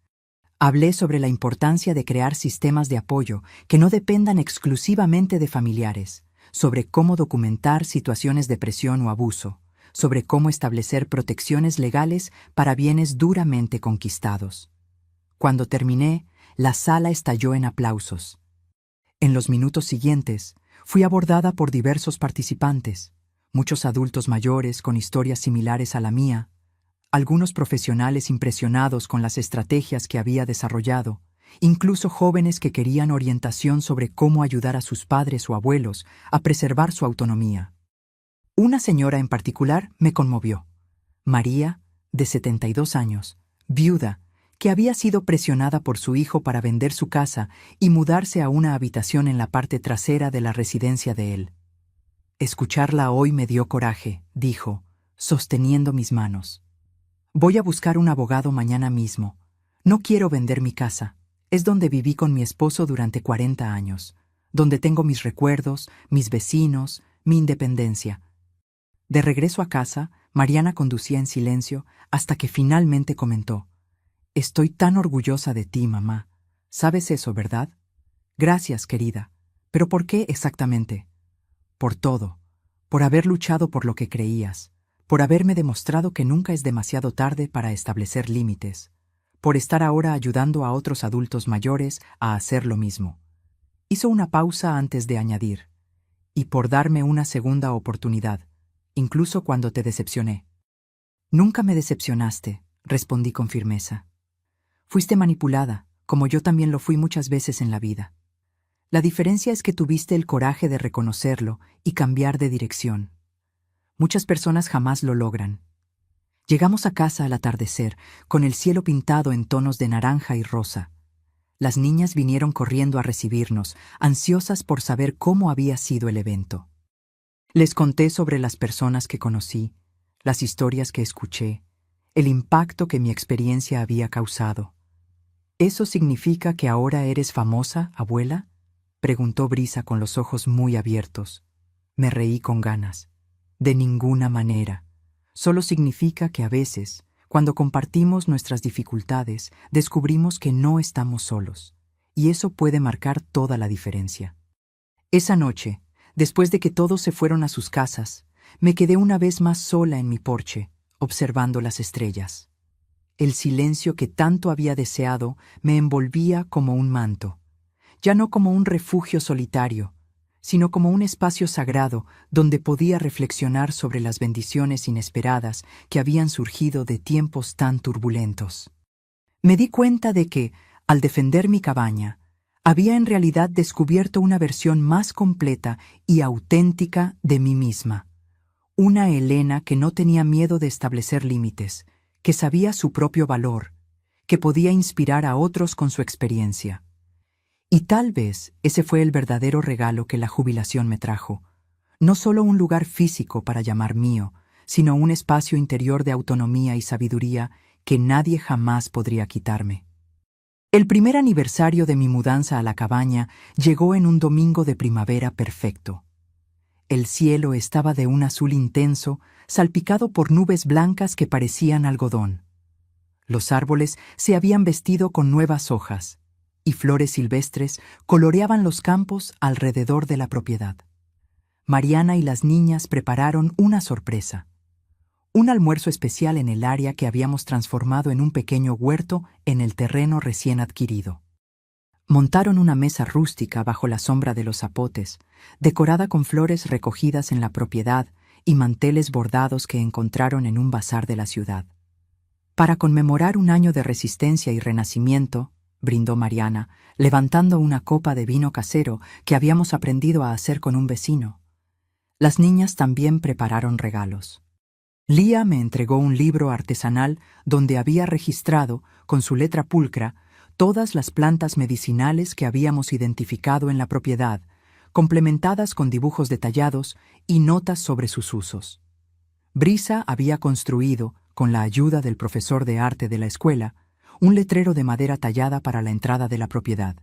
Hablé sobre la importancia de crear sistemas de apoyo que no dependan exclusivamente de familiares, sobre cómo documentar situaciones de presión o abuso, sobre cómo establecer protecciones legales para bienes duramente conquistados. Cuando terminé, la sala estalló en aplausos. En los minutos siguientes, fui abordada por diversos participantes, muchos adultos mayores con historias similares a la mía, algunos profesionales impresionados con las estrategias que había desarrollado, incluso jóvenes que querían orientación sobre cómo ayudar a sus padres o abuelos a preservar su autonomía. Una señora en particular me conmovió. María, de 72 años, viuda, que había sido presionada por su hijo para vender su casa y mudarse a una habitación en la parte trasera de la residencia de él. Escucharla hoy me dio coraje, dijo, sosteniendo mis manos. Voy a buscar un abogado mañana mismo. No quiero vender mi casa. Es donde viví con mi esposo durante 40 años, donde tengo mis recuerdos, mis vecinos, mi independencia. De regreso a casa, Mariana conducía en silencio hasta que finalmente comentó: «Estoy tan orgullosa de ti, mamá. ¿Sabes eso, verdad?» «Gracias, querida. ¿Pero por qué exactamente?» «Por todo. Por haber luchado por lo que creías. Por haberme demostrado que nunca es demasiado tarde para establecer límites. Por estar ahora ayudando a otros adultos mayores a hacer lo mismo». Hizo una pausa antes de añadir: «Y por darme una segunda oportunidad, incluso cuando te decepcioné». «Nunca me decepcionaste», respondí con firmeza. «Fuiste manipulada, como yo también lo fui muchas veces en la vida. La diferencia es que tuviste el coraje de reconocerlo y cambiar de dirección. Muchas personas jamás lo logran». Llegamos a casa al atardecer, con el cielo pintado en tonos de naranja y rosa. Las niñas vinieron corriendo a recibirnos, ansiosas por saber cómo había sido el evento. Les conté sobre las personas que conocí, las historias que escuché, el impacto que mi experiencia había causado. «¿Eso significa que ahora eres famosa, abuela?», preguntó Brisa con los ojos muy abiertos. Me reí con ganas. «De ninguna manera. Solo significa que a veces, cuando compartimos nuestras dificultades, descubrimos que no estamos solos, y eso puede marcar toda la diferencia». Esa noche, después de que todos se fueron a sus casas, me quedé una vez más sola en mi porche, observando las estrellas. El silencio que tanto había deseado me envolvía como un manto, ya no como un refugio solitario, sino como un espacio sagrado donde podía reflexionar sobre las bendiciones inesperadas que habían surgido de tiempos tan turbulentos. Me di cuenta de que, al defender mi cabaña, había en realidad descubierto una versión más completa y auténtica de mí misma. Una Elena que no tenía miedo de establecer límites, que sabía su propio valor, que podía inspirar a otros con su experiencia. Y tal vez ese fue el verdadero regalo que la jubilación me trajo. No solo un lugar físico para llamar mío, sino un espacio interior de autonomía y sabiduría que nadie jamás podría quitarme. El primer aniversario de mi mudanza a la cabaña llegó en un domingo de primavera perfecto. El cielo estaba de un azul intenso, salpicado por nubes blancas que parecían algodón. Los árboles se habían vestido con nuevas hojas, y flores silvestres coloreaban los campos alrededor de la propiedad. Mariana y las niñas prepararon una sorpresa: un almuerzo especial en el área que habíamos transformado en un pequeño huerto en el terreno recién adquirido. Montaron una mesa rústica bajo la sombra de los zapotes, decorada con flores recogidas en la propiedad y manteles bordados que encontraron en un bazar de la ciudad. Para conmemorar un año de resistencia y renacimiento, brindó Mariana, levantando una copa de vino casero que habíamos aprendido a hacer con un vecino. Las niñas también prepararon regalos. Lía me entregó un libro artesanal donde había registrado, con su letra pulcra, todas las plantas medicinales que habíamos identificado en la propiedad, complementadas con dibujos detallados y notas sobre sus usos. Brisa había construido, con la ayuda del profesor de arte de la escuela, un letrero de madera tallada para la entrada de la propiedad: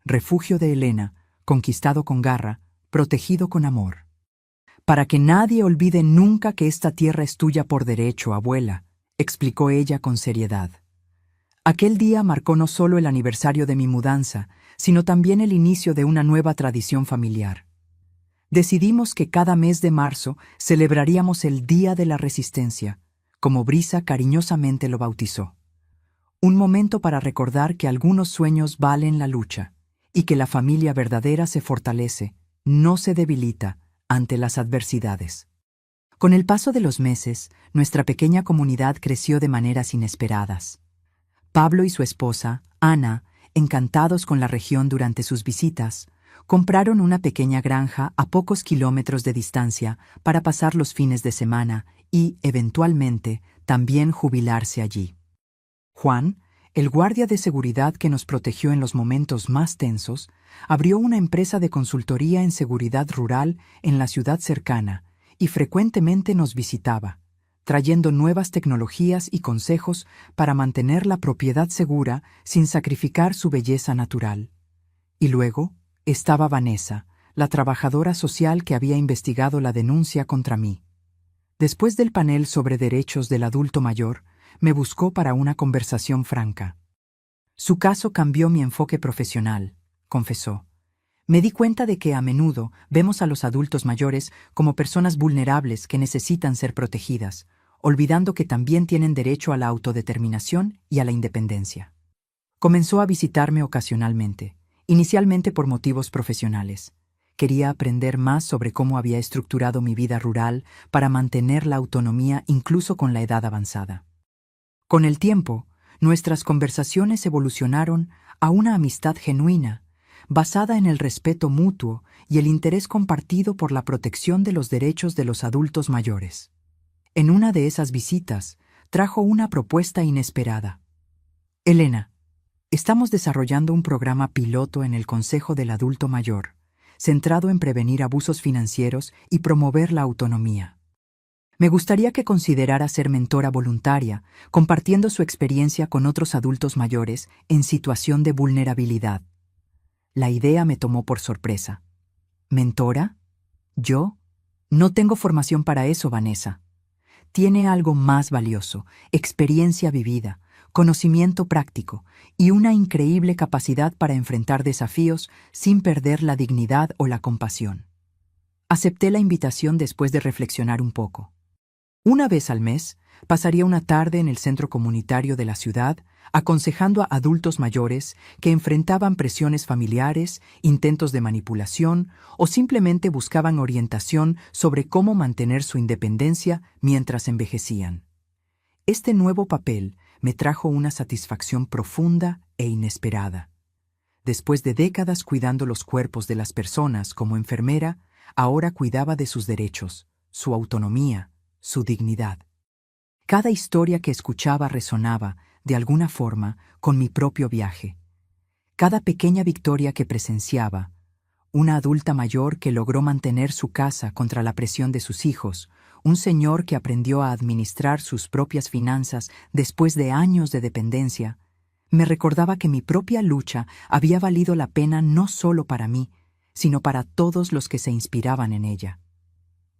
«Refugio de Elena, conquistado con garra, protegido con amor». «Para que nadie olvide nunca que esta tierra es tuya por derecho, abuela», explicó ella con seriedad. Aquel día marcó no solo el aniversario de mi mudanza, sino también el inicio de una nueva tradición familiar. Decidimos que cada mes de marzo celebraríamos el Día de la Resistencia, como Brisa cariñosamente lo bautizó. Un momento para recordar que algunos sueños valen la lucha y que la familia verdadera se fortalece, no se debilita, ante las adversidades. Con el paso de los meses, nuestra pequeña comunidad creció de maneras inesperadas. Pablo y su esposa, Ana, encantados con la región durante sus visitas, compraron una pequeña granja a pocos kilómetros de distancia para pasar los fines de semana y, eventualmente, también jubilarse allí. Juan, el guardia de seguridad que nos protegió en los momentos más tensos, abrió una empresa de consultoría en seguridad rural en la ciudad cercana y frecuentemente nos visitaba, trayendo nuevas tecnologías y consejos para mantener la propiedad segura sin sacrificar su belleza natural. Y luego estaba Vanessa, la trabajadora social que había investigado la denuncia contra mí. Después del panel sobre derechos del adulto mayor, me buscó para una conversación franca. Su caso cambió mi enfoque profesional, confesó. Me di cuenta de que a menudo vemos a los adultos mayores como personas vulnerables que necesitan ser protegidas, olvidando que también tienen derecho a la autodeterminación y a la independencia. Comenzó a visitarme ocasionalmente, inicialmente por motivos profesionales. Quería aprender más sobre cómo había estructurado mi vida rural para mantener la autonomía incluso con la edad avanzada. Con el tiempo, nuestras conversaciones evolucionaron a una amistad genuina, basada en el respeto mutuo y el interés compartido por la protección de los derechos de los adultos mayores. En una de esas visitas, trajo una propuesta inesperada. Elena, estamos desarrollando un programa piloto en el Consejo del Adulto Mayor, centrado en prevenir abusos financieros y promover la autonomía. Me gustaría que considerara ser mentora voluntaria, compartiendo su experiencia con otros adultos mayores en situación de vulnerabilidad. La idea me tomó por sorpresa. ¿Mentora? ¿Yo? No tengo formación para eso, Vanessa. Tiene algo más valioso: experiencia vivida, conocimiento práctico y una increíble capacidad para enfrentar desafíos sin perder la dignidad o la compasión. Acepté la invitación después de reflexionar un poco. Una vez al mes, pasaría una tarde en el centro comunitario de la ciudad, aconsejando a adultos mayores que enfrentaban presiones familiares, intentos de manipulación o simplemente buscaban orientación sobre cómo mantener su independencia mientras envejecían. Este nuevo papel me trajo una satisfacción profunda e inesperada. Después de décadas cuidando los cuerpos de las personas como enfermera, ahora cuidaba de sus derechos, su autonomía, su dignidad. Cada historia que escuchaba resonaba, de alguna forma, con mi propio viaje. Cada pequeña victoria que presenciaba, una adulta mayor que logró mantener su casa contra la presión de sus hijos, un señor que aprendió a administrar sus propias finanzas después de años de dependencia, me recordaba que mi propia lucha había valido la pena no solo para mí, sino para todos los que se inspiraban en ella.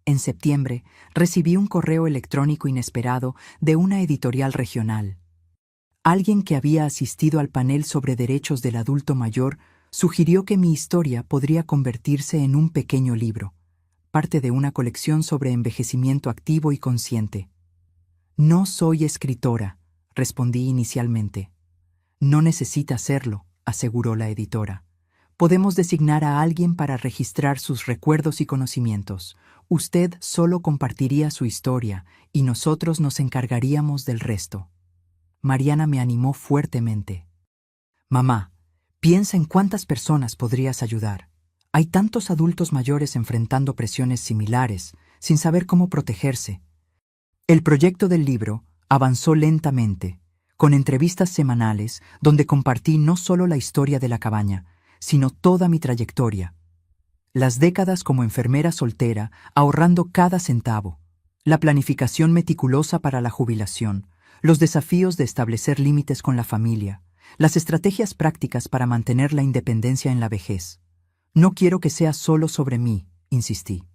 En septiembre, recibí un correo electrónico inesperado de una editorial regional. Alguien que había asistido al panel sobre derechos del adulto mayor sugirió que mi historia podría convertirse en un pequeño libro, parte de una colección sobre envejecimiento activo y consciente. No soy escritora, respondí inicialmente. No necesita serlo, aseguró la editora. Podemos designar a alguien para registrar sus recuerdos y conocimientos. Usted solo compartiría su historia y nosotros nos encargaríamos del resto. Mariana me animó fuertemente. Mamá, piensa en cuántas personas podrías ayudar. Hay tantos adultos mayores enfrentando presiones similares, sin saber cómo protegerse. El proyecto del libro avanzó lentamente, con entrevistas semanales donde compartí no solo la historia de la cabaña, sino toda mi trayectoria. Las décadas como enfermera soltera, ahorrando cada centavo, la planificación meticulosa para la jubilación, los desafíos de establecer límites con la familia, las estrategias prácticas para mantener la independencia en la vejez. No quiero que sea solo sobre mí, insistí.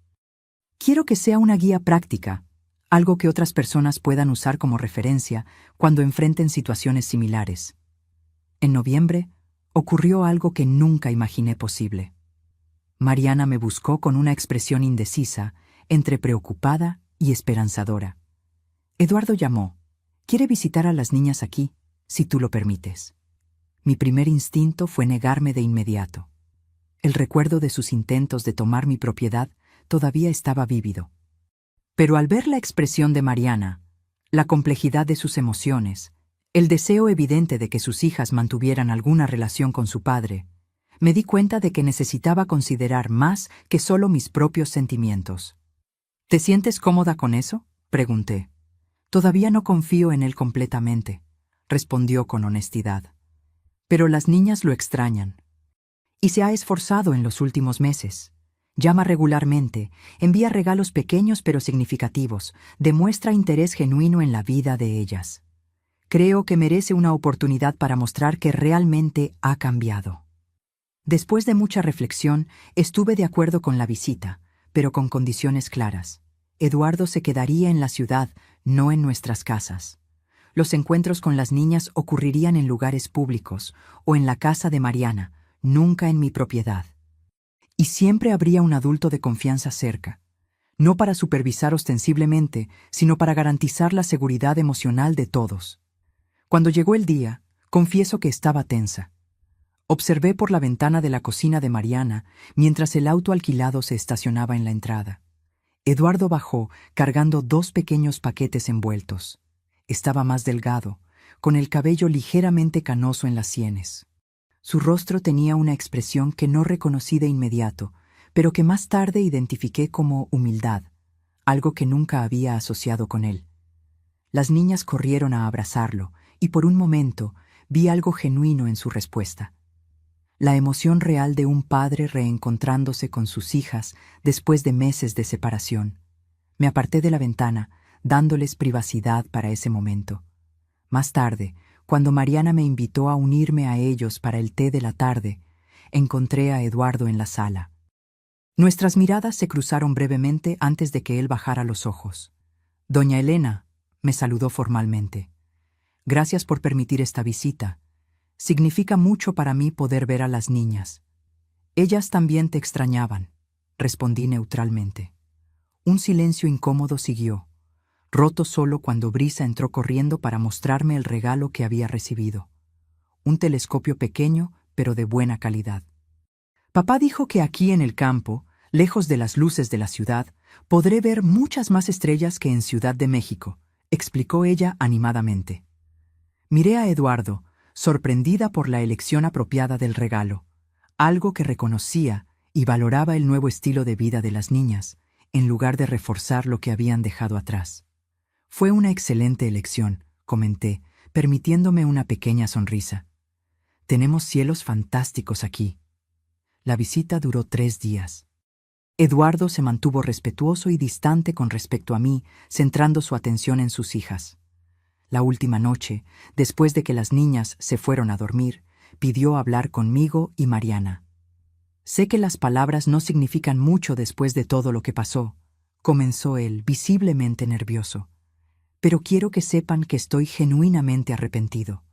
Quiero que sea una guía práctica, algo que otras personas puedan usar como referencia cuando enfrenten situaciones similares. En noviembre, ocurrió algo que nunca imaginé posible. Mariana me buscó con una expresión indecisa, entre preocupada y esperanzadora. Eduardo llamó. Quiere visitar a las niñas aquí, si tú lo permites. Mi primer instinto fue negarme de inmediato. El recuerdo de sus intentos de tomar mi propiedad todavía estaba vívido. Pero al ver la expresión de Mariana, la complejidad de sus emociones, el deseo evidente de que sus hijas mantuvieran alguna relación con su padre, me di cuenta de que necesitaba considerar más que solo mis propios sentimientos. ¿Te sientes cómoda con eso?, pregunté. Todavía no confío en él completamente, respondió con honestidad. Pero las niñas lo extrañan. Y se ha esforzado en los últimos meses. Llama regularmente, envía regalos pequeños pero significativos, demuestra interés genuino en la vida de ellas. Creo que merece una oportunidad para mostrar que realmente ha cambiado. Después de mucha reflexión, estuve de acuerdo con la visita, pero con condiciones claras. Eduardo se quedaría en la ciudad, no en nuestras casas. Los encuentros con las niñas ocurrirían en lugares públicos o en la casa de Mariana, nunca en mi propiedad. Y siempre habría un adulto de confianza cerca, no para supervisar ostensiblemente, sino para garantizar la seguridad emocional de todos. Cuando llegó el día, confieso que estaba tensa. Observé por la ventana de la cocina de Mariana mientras el auto alquilado se estacionaba en la entrada. Eduardo bajó cargando 2 pequeños paquetes envueltos. Estaba más delgado, con el cabello ligeramente canoso en las sienes. Su rostro tenía una expresión que no reconocí de inmediato, pero que más tarde identifiqué como humildad, algo que nunca había asociado con él. Las niñas corrieron a abrazarlo, y por un momento vi algo genuino en su respuesta. La emoción real de un padre reencontrándose con sus hijas después de meses de separación. Me aparté de la ventana, dándoles privacidad para ese momento. Más tarde, cuando Mariana me invitó a unirme a ellos para el té de la tarde, encontré a Eduardo en la sala. Nuestras miradas se cruzaron brevemente antes de que él bajara los ojos. «Doña Elena», me saludó formalmente. «Gracias por permitir esta visita. Significa mucho para mí poder ver a las niñas». «Ellas también te extrañaban», respondí neutralmente. Un silencio incómodo siguió, roto solo cuando Brisa entró corriendo para mostrarme el regalo que había recibido. Un telescopio pequeño, pero de buena calidad. «Papá dijo que aquí en el campo, lejos de las luces de la ciudad, podré ver muchas más estrellas que en Ciudad de México», explicó ella animadamente. Miré a Eduardo, sorprendida por la elección apropiada del regalo, algo que reconocía y valoraba el nuevo estilo de vida de las niñas, en lugar de reforzar lo que habían dejado atrás. «Fue una excelente elección», comenté, permitiéndome una pequeña sonrisa. «Tenemos cielos fantásticos aquí». La visita duró 3 días. Eduardo se mantuvo respetuoso y distante con respecto a mí, centrando su atención en sus hijas. La última noche, después de que las niñas se fueron a dormir, pidió hablar conmigo y Mariana. «Sé que las palabras no significan mucho después de todo lo que pasó», comenzó él, visiblemente nervioso. «Pero quiero que sepan que estoy genuinamente arrepentido.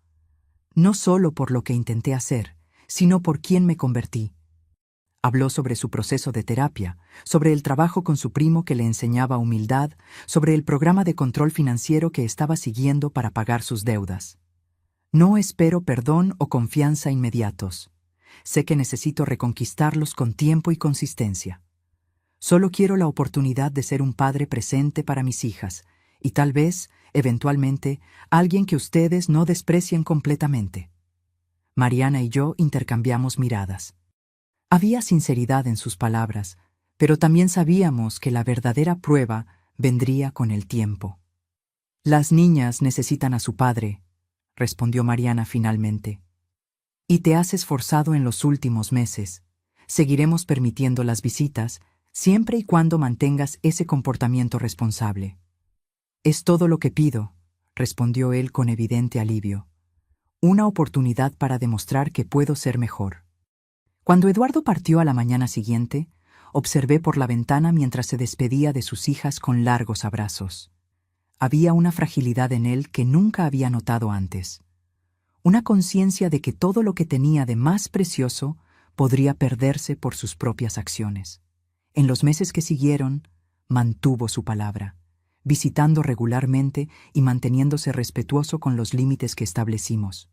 No solo por lo que intenté hacer, sino por quién me convertí». Habló sobre su proceso de terapia, sobre el trabajo con su primo que le enseñaba humildad, sobre el programa de control financiero que estaba siguiendo para pagar sus deudas. «No espero perdón o confianza inmediatos. Sé que necesito reconquistarlos con tiempo y consistencia. Solo quiero la oportunidad de ser un padre presente para mis hijas y tal vez, eventualmente, alguien que ustedes no desprecien completamente». Mariana y yo intercambiamos miradas. Había sinceridad en sus palabras, pero también sabíamos que la verdadera prueba vendría con el tiempo. «Las niñas necesitan a su padre», respondió Mariana finalmente. «Y te has esforzado en los últimos meses. Seguiremos permitiendo las visitas, siempre y cuando mantengas ese comportamiento responsable». «Es todo lo que pido», respondió él con evidente alivio. «Una oportunidad para demostrar que puedo ser mejor». Cuando Eduardo partió a la mañana siguiente, observé por la ventana mientras se despedía de sus hijas con largos abrazos. Había una fragilidad en él que nunca había notado antes. Una conciencia de que todo lo que tenía de más precioso podría perderse por sus propias acciones. En los meses que siguieron, mantuvo su palabra, visitando regularmente y manteniéndose respetuoso con los límites que establecimos.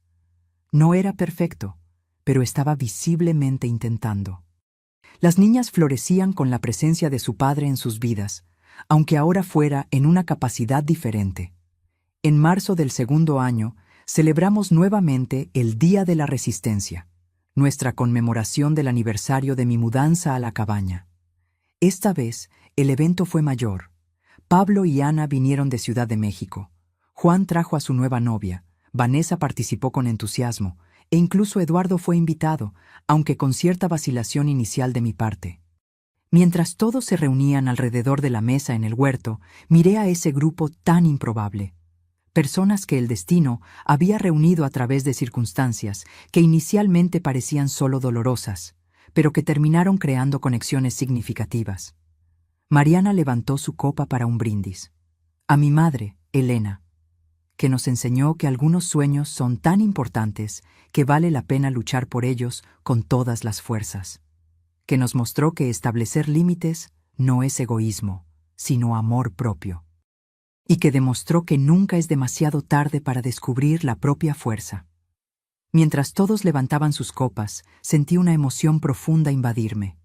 No era perfecto, pero estaba visiblemente intentando. Las niñas florecían con la presencia de su padre en sus vidas, aunque ahora fuera en una capacidad diferente. En marzo del 2.º año, celebramos nuevamente el Día de la Resistencia, nuestra conmemoración del aniversario de mi mudanza a la cabaña. Esta vez, el evento fue mayor. Pablo y Ana vinieron de Ciudad de México. Juan trajo a su nueva novia, Vanessa participó con entusiasmo, e incluso Eduardo fue invitado, aunque con cierta vacilación inicial de mi parte. Mientras todos se reunían alrededor de la mesa en el huerto, miré a ese grupo tan improbable. Personas que el destino había reunido a través de circunstancias que inicialmente parecían solo dolorosas, pero que terminaron creando conexiones significativas. Mariana levantó su copa para un brindis. A mi madre, Elena, que nos enseñó que algunos sueños son tan importantes que vale la pena luchar por ellos con todas las fuerzas. Que nos mostró que establecer límites no es egoísmo, sino amor propio. Y que demostró que nunca es demasiado tarde para descubrir la propia fuerza. Mientras todos levantaban sus copas, sentí una emoción profunda invadirme.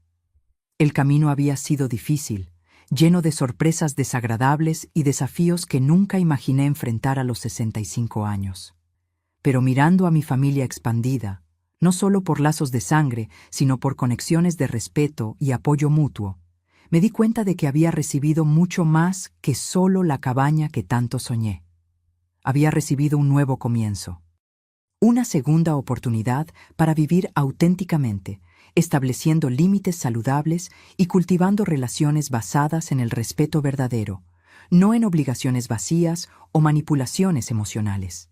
El camino había sido difícil, lleno de sorpresas desagradables y desafíos que nunca imaginé enfrentar a los 65 años. Pero mirando a mi familia expandida, no solo por lazos de sangre, sino por conexiones de respeto y apoyo mutuo, me di cuenta de que había recibido mucho más que solo la cabaña que tanto soñé. Había recibido un nuevo comienzo. Una segunda oportunidad para vivir auténticamente, estableciendo límites saludables y cultivando relaciones basadas en el respeto verdadero, no en obligaciones vacías o manipulaciones emocionales.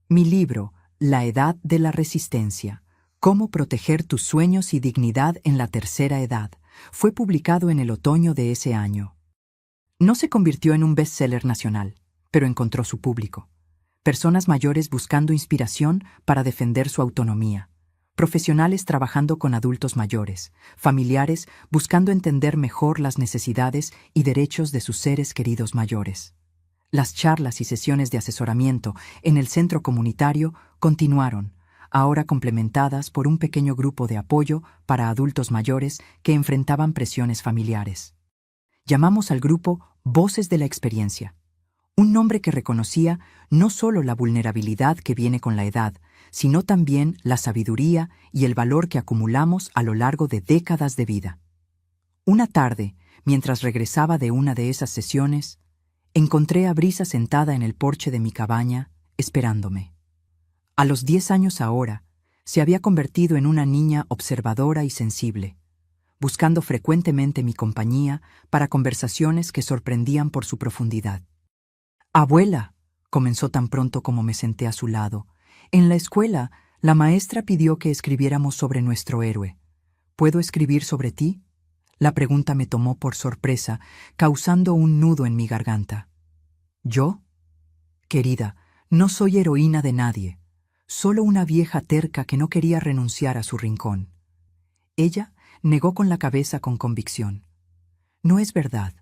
Mi libro, La Edad de la Resistencia, Cómo proteger tus sueños y dignidad en la tercera edad, fue publicado en el otoño de ese año. No se convirtió en un bestseller nacional, pero encontró su público. Personas mayores buscando inspiración para defender su autonomía. Profesionales trabajando con adultos mayores, familiares buscando entender mejor las necesidades y derechos de sus seres queridos mayores. Las charlas y sesiones de asesoramiento en el centro comunitario continuaron, ahora complementadas por un pequeño grupo de apoyo para adultos mayores que enfrentaban presiones familiares. Llamamos al grupo Voces de la Experiencia, un nombre que reconocía no solo la vulnerabilidad que viene con la edad, sino también la sabiduría y el valor que acumulamos a lo largo de décadas de vida. Una tarde, mientras regresaba de una de esas sesiones, encontré a Brisa sentada en el porche de mi cabaña, esperándome. A los 10 años ahora, se había convertido en una niña observadora y sensible, buscando frecuentemente mi compañía para conversaciones que sorprendían por su profundidad. «Abuela», comenzó tan pronto como me senté a su lado, «en la escuela, la maestra pidió que escribiéramos sobre nuestro héroe. ¿Puedo escribir sobre ti?». La pregunta me tomó por sorpresa, causando un nudo en mi garganta. ¿Yo? Querida, no soy heroína de nadie, solo una vieja terca que no quería renunciar a su rincón. Ella negó con la cabeza con convicción. No es verdad.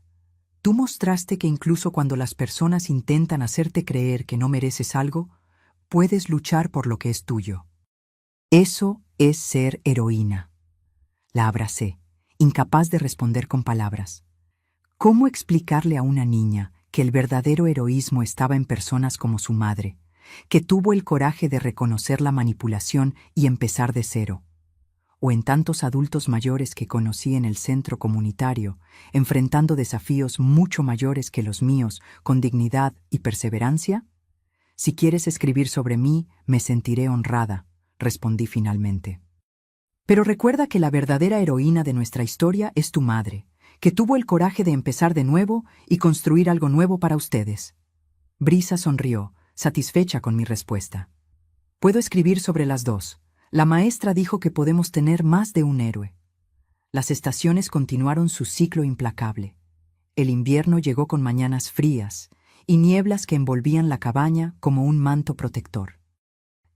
Tú mostraste que incluso cuando las personas intentan hacerte creer que no mereces algo, puedes luchar por lo que es tuyo. Eso es ser heroína. La abracé, incapaz de responder con palabras. ¿Cómo explicarle a una niña que el verdadero heroísmo estaba en personas como su madre, que tuvo el coraje de reconocer la manipulación y empezar de cero? O en tantos adultos mayores que conocí en el centro comunitario, enfrentando desafíos mucho mayores que los míos con dignidad y perseverancia? Si quieres escribir sobre mí, me sentiré honrada, respondí finalmente. Pero recuerda que la verdadera heroína de nuestra historia es tu madre, que tuvo el coraje de empezar de nuevo y construir algo nuevo para ustedes. Brisa sonrió, satisfecha con mi respuesta. Puedo escribir sobre las dos. La maestra dijo que podemos tener más de un héroe. Las estaciones continuaron su ciclo implacable. El invierno llegó con mañanas frías y nieblas que envolvían la cabaña como un manto protector.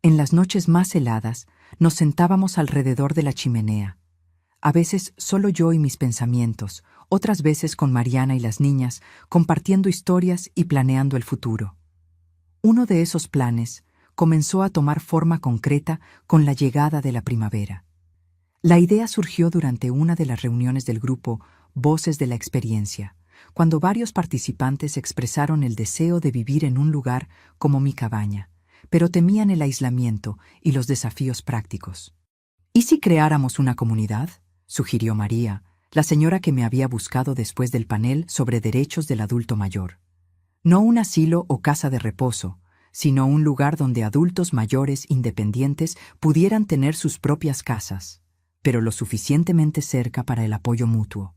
En las noches más heladas nos sentábamos alrededor de la chimenea, a veces solo yo y mis pensamientos, otras veces con Mariana y las niñas, compartiendo historias y planeando el futuro. Uno de esos planes comenzó a tomar forma concreta con la llegada de la primavera. La idea surgió durante una de las reuniones del grupo Voces de la Experiencia, cuando varios participantes expresaron el deseo de vivir en un lugar como mi cabaña, pero temían el aislamiento y los desafíos prácticos. ¿Y si creáramos una comunidad?, sugirió María, la señora que me había buscado después del panel sobre derechos del adulto mayor. No un asilo o casa de reposo, sino un lugar donde adultos mayores independientes pudieran tener sus propias casas, pero lo suficientemente cerca para el apoyo mutuo.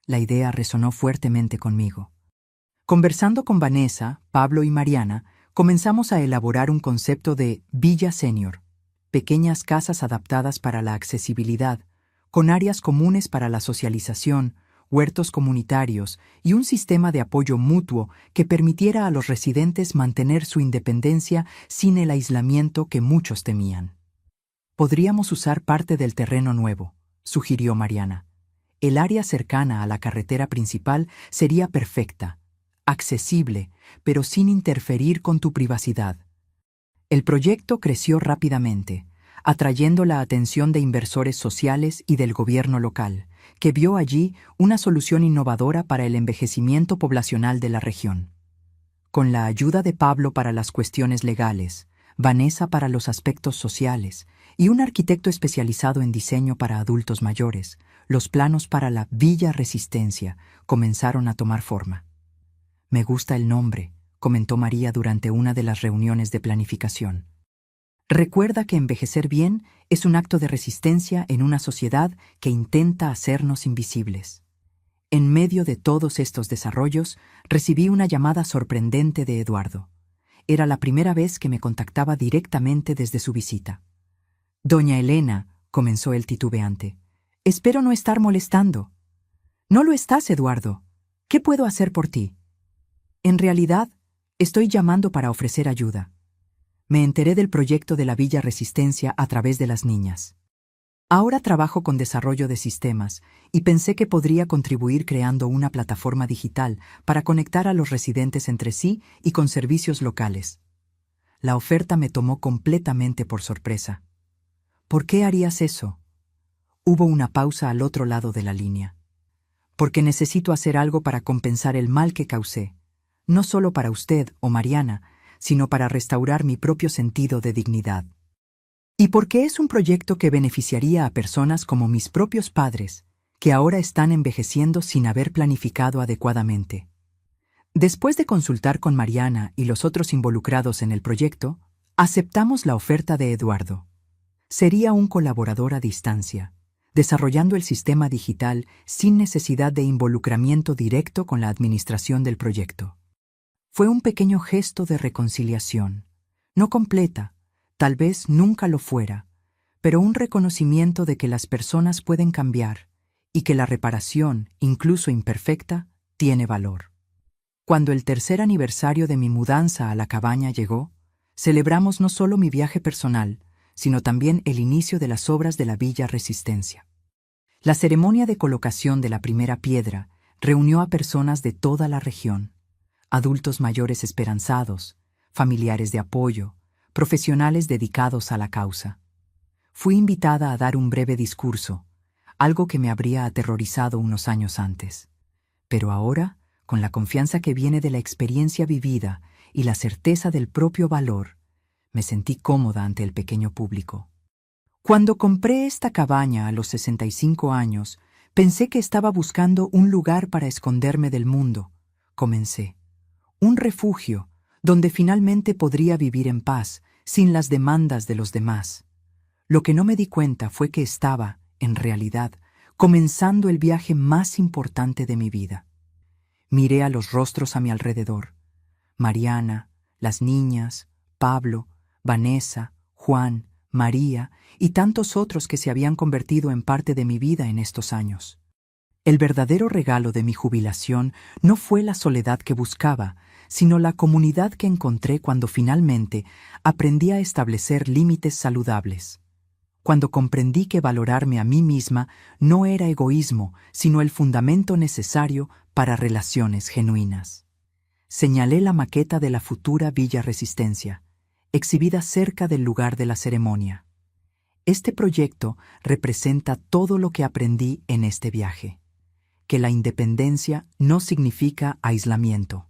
La idea resonó fuertemente conmigo. Conversando con Vanessa, Pablo y Mariana, comenzamos a elaborar un concepto de Villa Senior, pequeñas casas adaptadas para la accesibilidad, con áreas comunes para la socialización, huertos comunitarios y un sistema de apoyo mutuo que permitiera a los residentes mantener su independencia sin el aislamiento que muchos temían. Podríamos usar parte del terreno nuevo, sugirió Mariana. El área cercana a la carretera principal sería perfecta, accesible, pero sin interferir con tu privacidad. El proyecto creció rápidamente, atrayendo la atención de inversores sociales y del gobierno local, que vio allí una solución innovadora para el envejecimiento poblacional de la región. Con la ayuda de Pablo para las cuestiones legales, Vanessa para los aspectos sociales y un arquitecto especializado en diseño para adultos mayores, los planos para la Villa Resistencia comenzaron a tomar forma. «Me gusta el nombre», comentó María durante una de las reuniones de planificación. Recuerda que envejecer bien es un acto de resistencia en una sociedad que intenta hacernos invisibles. En medio de todos estos desarrollos, recibí una llamada sorprendente de Eduardo. Era la primera vez que me contactaba directamente desde su visita. «Doña Elena», comenzó él titubeante, «espero no estar molestando». «No lo estás, Eduardo. ¿Qué puedo hacer por ti?» «En realidad, estoy llamando para ofrecer ayuda. Me enteré del proyecto de la Villa Resistencia a través de las niñas. Ahora trabajo con desarrollo de sistemas y pensé que podría contribuir creando una plataforma digital para conectar a los residentes entre sí y con servicios locales. La oferta me tomó completamente por sorpresa. ¿Por qué harías eso? Hubo una pausa al otro lado de la línea. Porque necesito hacer algo para compensar el mal que causé, no solo para usted o Mariana, sino para restaurar mi propio sentido de dignidad. Y porque es un proyecto que beneficiaría a personas como mis propios padres, que ahora están envejeciendo sin haber planificado adecuadamente. Después de consultar con Mariana y los otros involucrados en el proyecto, aceptamos la oferta de Eduardo. Sería un colaborador a distancia, desarrollando el sistema digital sin necesidad de involucramiento directo con la administración del proyecto. Fue un pequeño gesto de reconciliación, no completa, tal vez nunca lo fuera, pero un reconocimiento de que las personas pueden cambiar y que la reparación, incluso imperfecta, tiene valor. Cuando el tercer aniversario de mi mudanza a la cabaña llegó, celebramos no solo mi viaje personal, sino también el inicio de las obras de la Villa Resistencia. La ceremonia de colocación de la primera piedra reunió a personas de toda la región, adultos mayores esperanzados, familiares de apoyo, profesionales dedicados a la causa. Fui invitada a dar un breve discurso, algo que me habría aterrorizado unos años antes. Pero ahora, con la confianza que viene de la experiencia vivida y la certeza del propio valor, me sentí cómoda ante el pequeño público. Cuando compré esta cabaña a los 65 años, pensé que estaba buscando un lugar para esconderme del mundo. Comencé. Un refugio donde finalmente podría vivir en paz, sin las demandas de los demás. Lo que no me di cuenta fue que estaba, en realidad, comenzando el viaje más importante de mi vida. Miré a los rostros a mi alrededor. Mariana, las niñas, Pablo, Vanessa, Juan, María y tantos otros que se habían convertido en parte de mi vida en estos años. El verdadero regalo de mi jubilación no fue la soledad que buscaba, sino la comunidad que encontré cuando finalmente aprendí a establecer límites saludables. Cuando comprendí que valorarme a mí misma no era egoísmo, sino el fundamento necesario para relaciones genuinas. Señalé la maqueta de la futura Villa Resistencia, exhibida cerca del lugar de la ceremonia. Este proyecto representa todo lo que aprendí en este viaje. Que la independencia no significa aislamiento.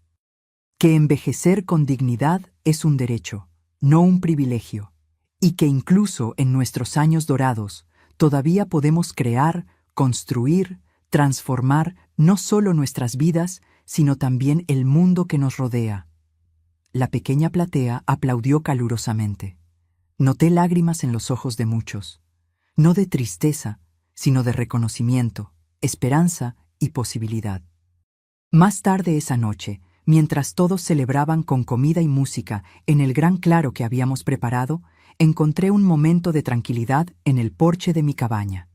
Que envejecer con dignidad es un derecho, no un privilegio. Y que incluso en nuestros años dorados todavía podemos crear, construir, transformar no solo nuestras vidas, sino también el mundo que nos rodea. la pequeña platea aplaudió calurosamente. Noté lágrimas en los ojos de muchos, no de tristeza, sino de reconocimiento, esperanza y posibilidad. Más tarde esa noche, mientras todos celebraban con comida y música en el gran claro que habíamos preparado, encontré un momento de tranquilidad en el porche de mi cabaña.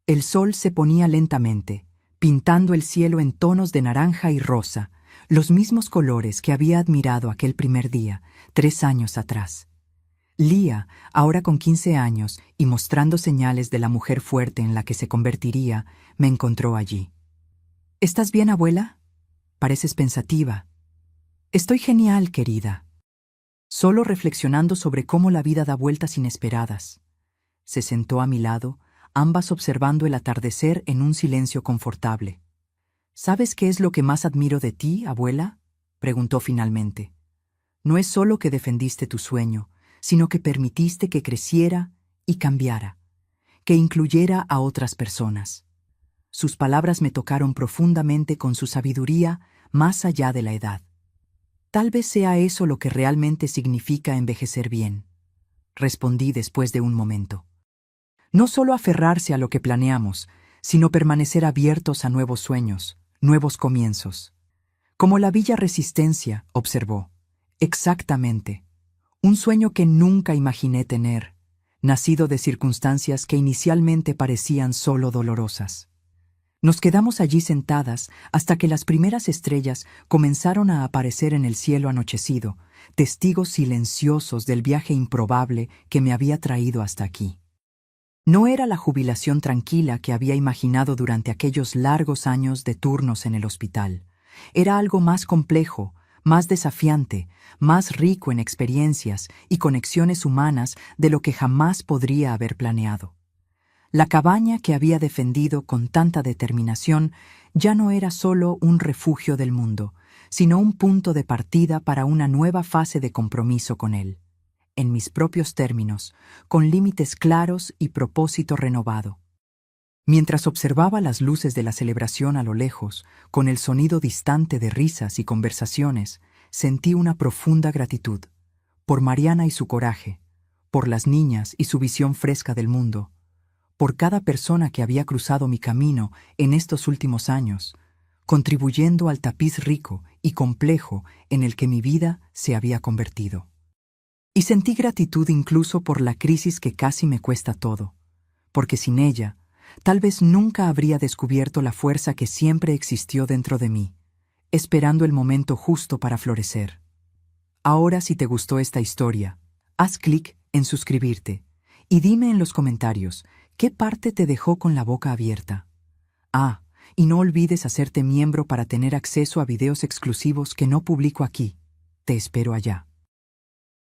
El sol se ponía lentamente, pintando el cielo en tonos de naranja y rosa, los mismos colores que había admirado aquel primer día, 3 años atrás. Lía, ahora con 15 años y mostrando señales de la mujer fuerte en la que se convertiría, me encontró allí. ¿Estás bien, abuela? Pareces pensativa. Estoy genial, querida. Solo reflexionando sobre cómo la vida da vueltas inesperadas. Se sentó a mi lado, ambas observando el atardecer en un silencio confortable. ¿Sabes qué es lo que más admiro de ti, abuela?, preguntó finalmente. No es solo que defendiste tu sueño, sino que permitiste que creciera y cambiara, que incluyera a otras personas. Sus palabras me tocaron profundamente con su sabiduría más allá de la edad. Tal vez sea eso lo que realmente significa envejecer bien, respondí después de un momento. No solo aferrarse a lo que planeamos, sino permanecer abiertos a nuevos sueños, nuevos comienzos. Como la Villa Resistencia, observó. Exactamente. Un sueño que nunca imaginé tener, nacido de circunstancias que inicialmente parecían solo dolorosas. Nos quedamos allí sentadas hasta que las primeras estrellas comenzaron a aparecer en el cielo anochecido, testigos silenciosos del viaje improbable que me había traído hasta aquí. No era la jubilación tranquila que había imaginado durante aquellos largos años de turnos en el hospital. Era algo más complejo, más desafiante, más rico en experiencias y conexiones humanas de lo que jamás podría haber planeado. La cabaña que había defendido con tanta determinación ya no era solo un refugio del mundo, sino un punto de partida para una nueva fase de compromiso con él. En mis propios términos, con límites claros y propósito renovado. Mientras observaba las luces de la celebración a lo lejos, con el sonido distante de risas y conversaciones, sentí una profunda gratitud, por Mariana y su coraje, por las niñas y su visión fresca del mundo, por cada persona que había cruzado mi camino en estos últimos años, contribuyendo al tapiz rico y complejo en el que mi vida se había convertido. Y sentí gratitud incluso por la crisis que casi me cuesta todo, porque sin ella, tal vez nunca habría descubierto la fuerza que siempre existió dentro de mí, esperando el momento justo para florecer. Ahora, si te gustó esta historia, haz clic en suscribirte y dime en los comentarios qué parte te dejó con la boca abierta. Y no olvides hacerte miembro para tener acceso a videos exclusivos que no publico aquí. Te espero allá.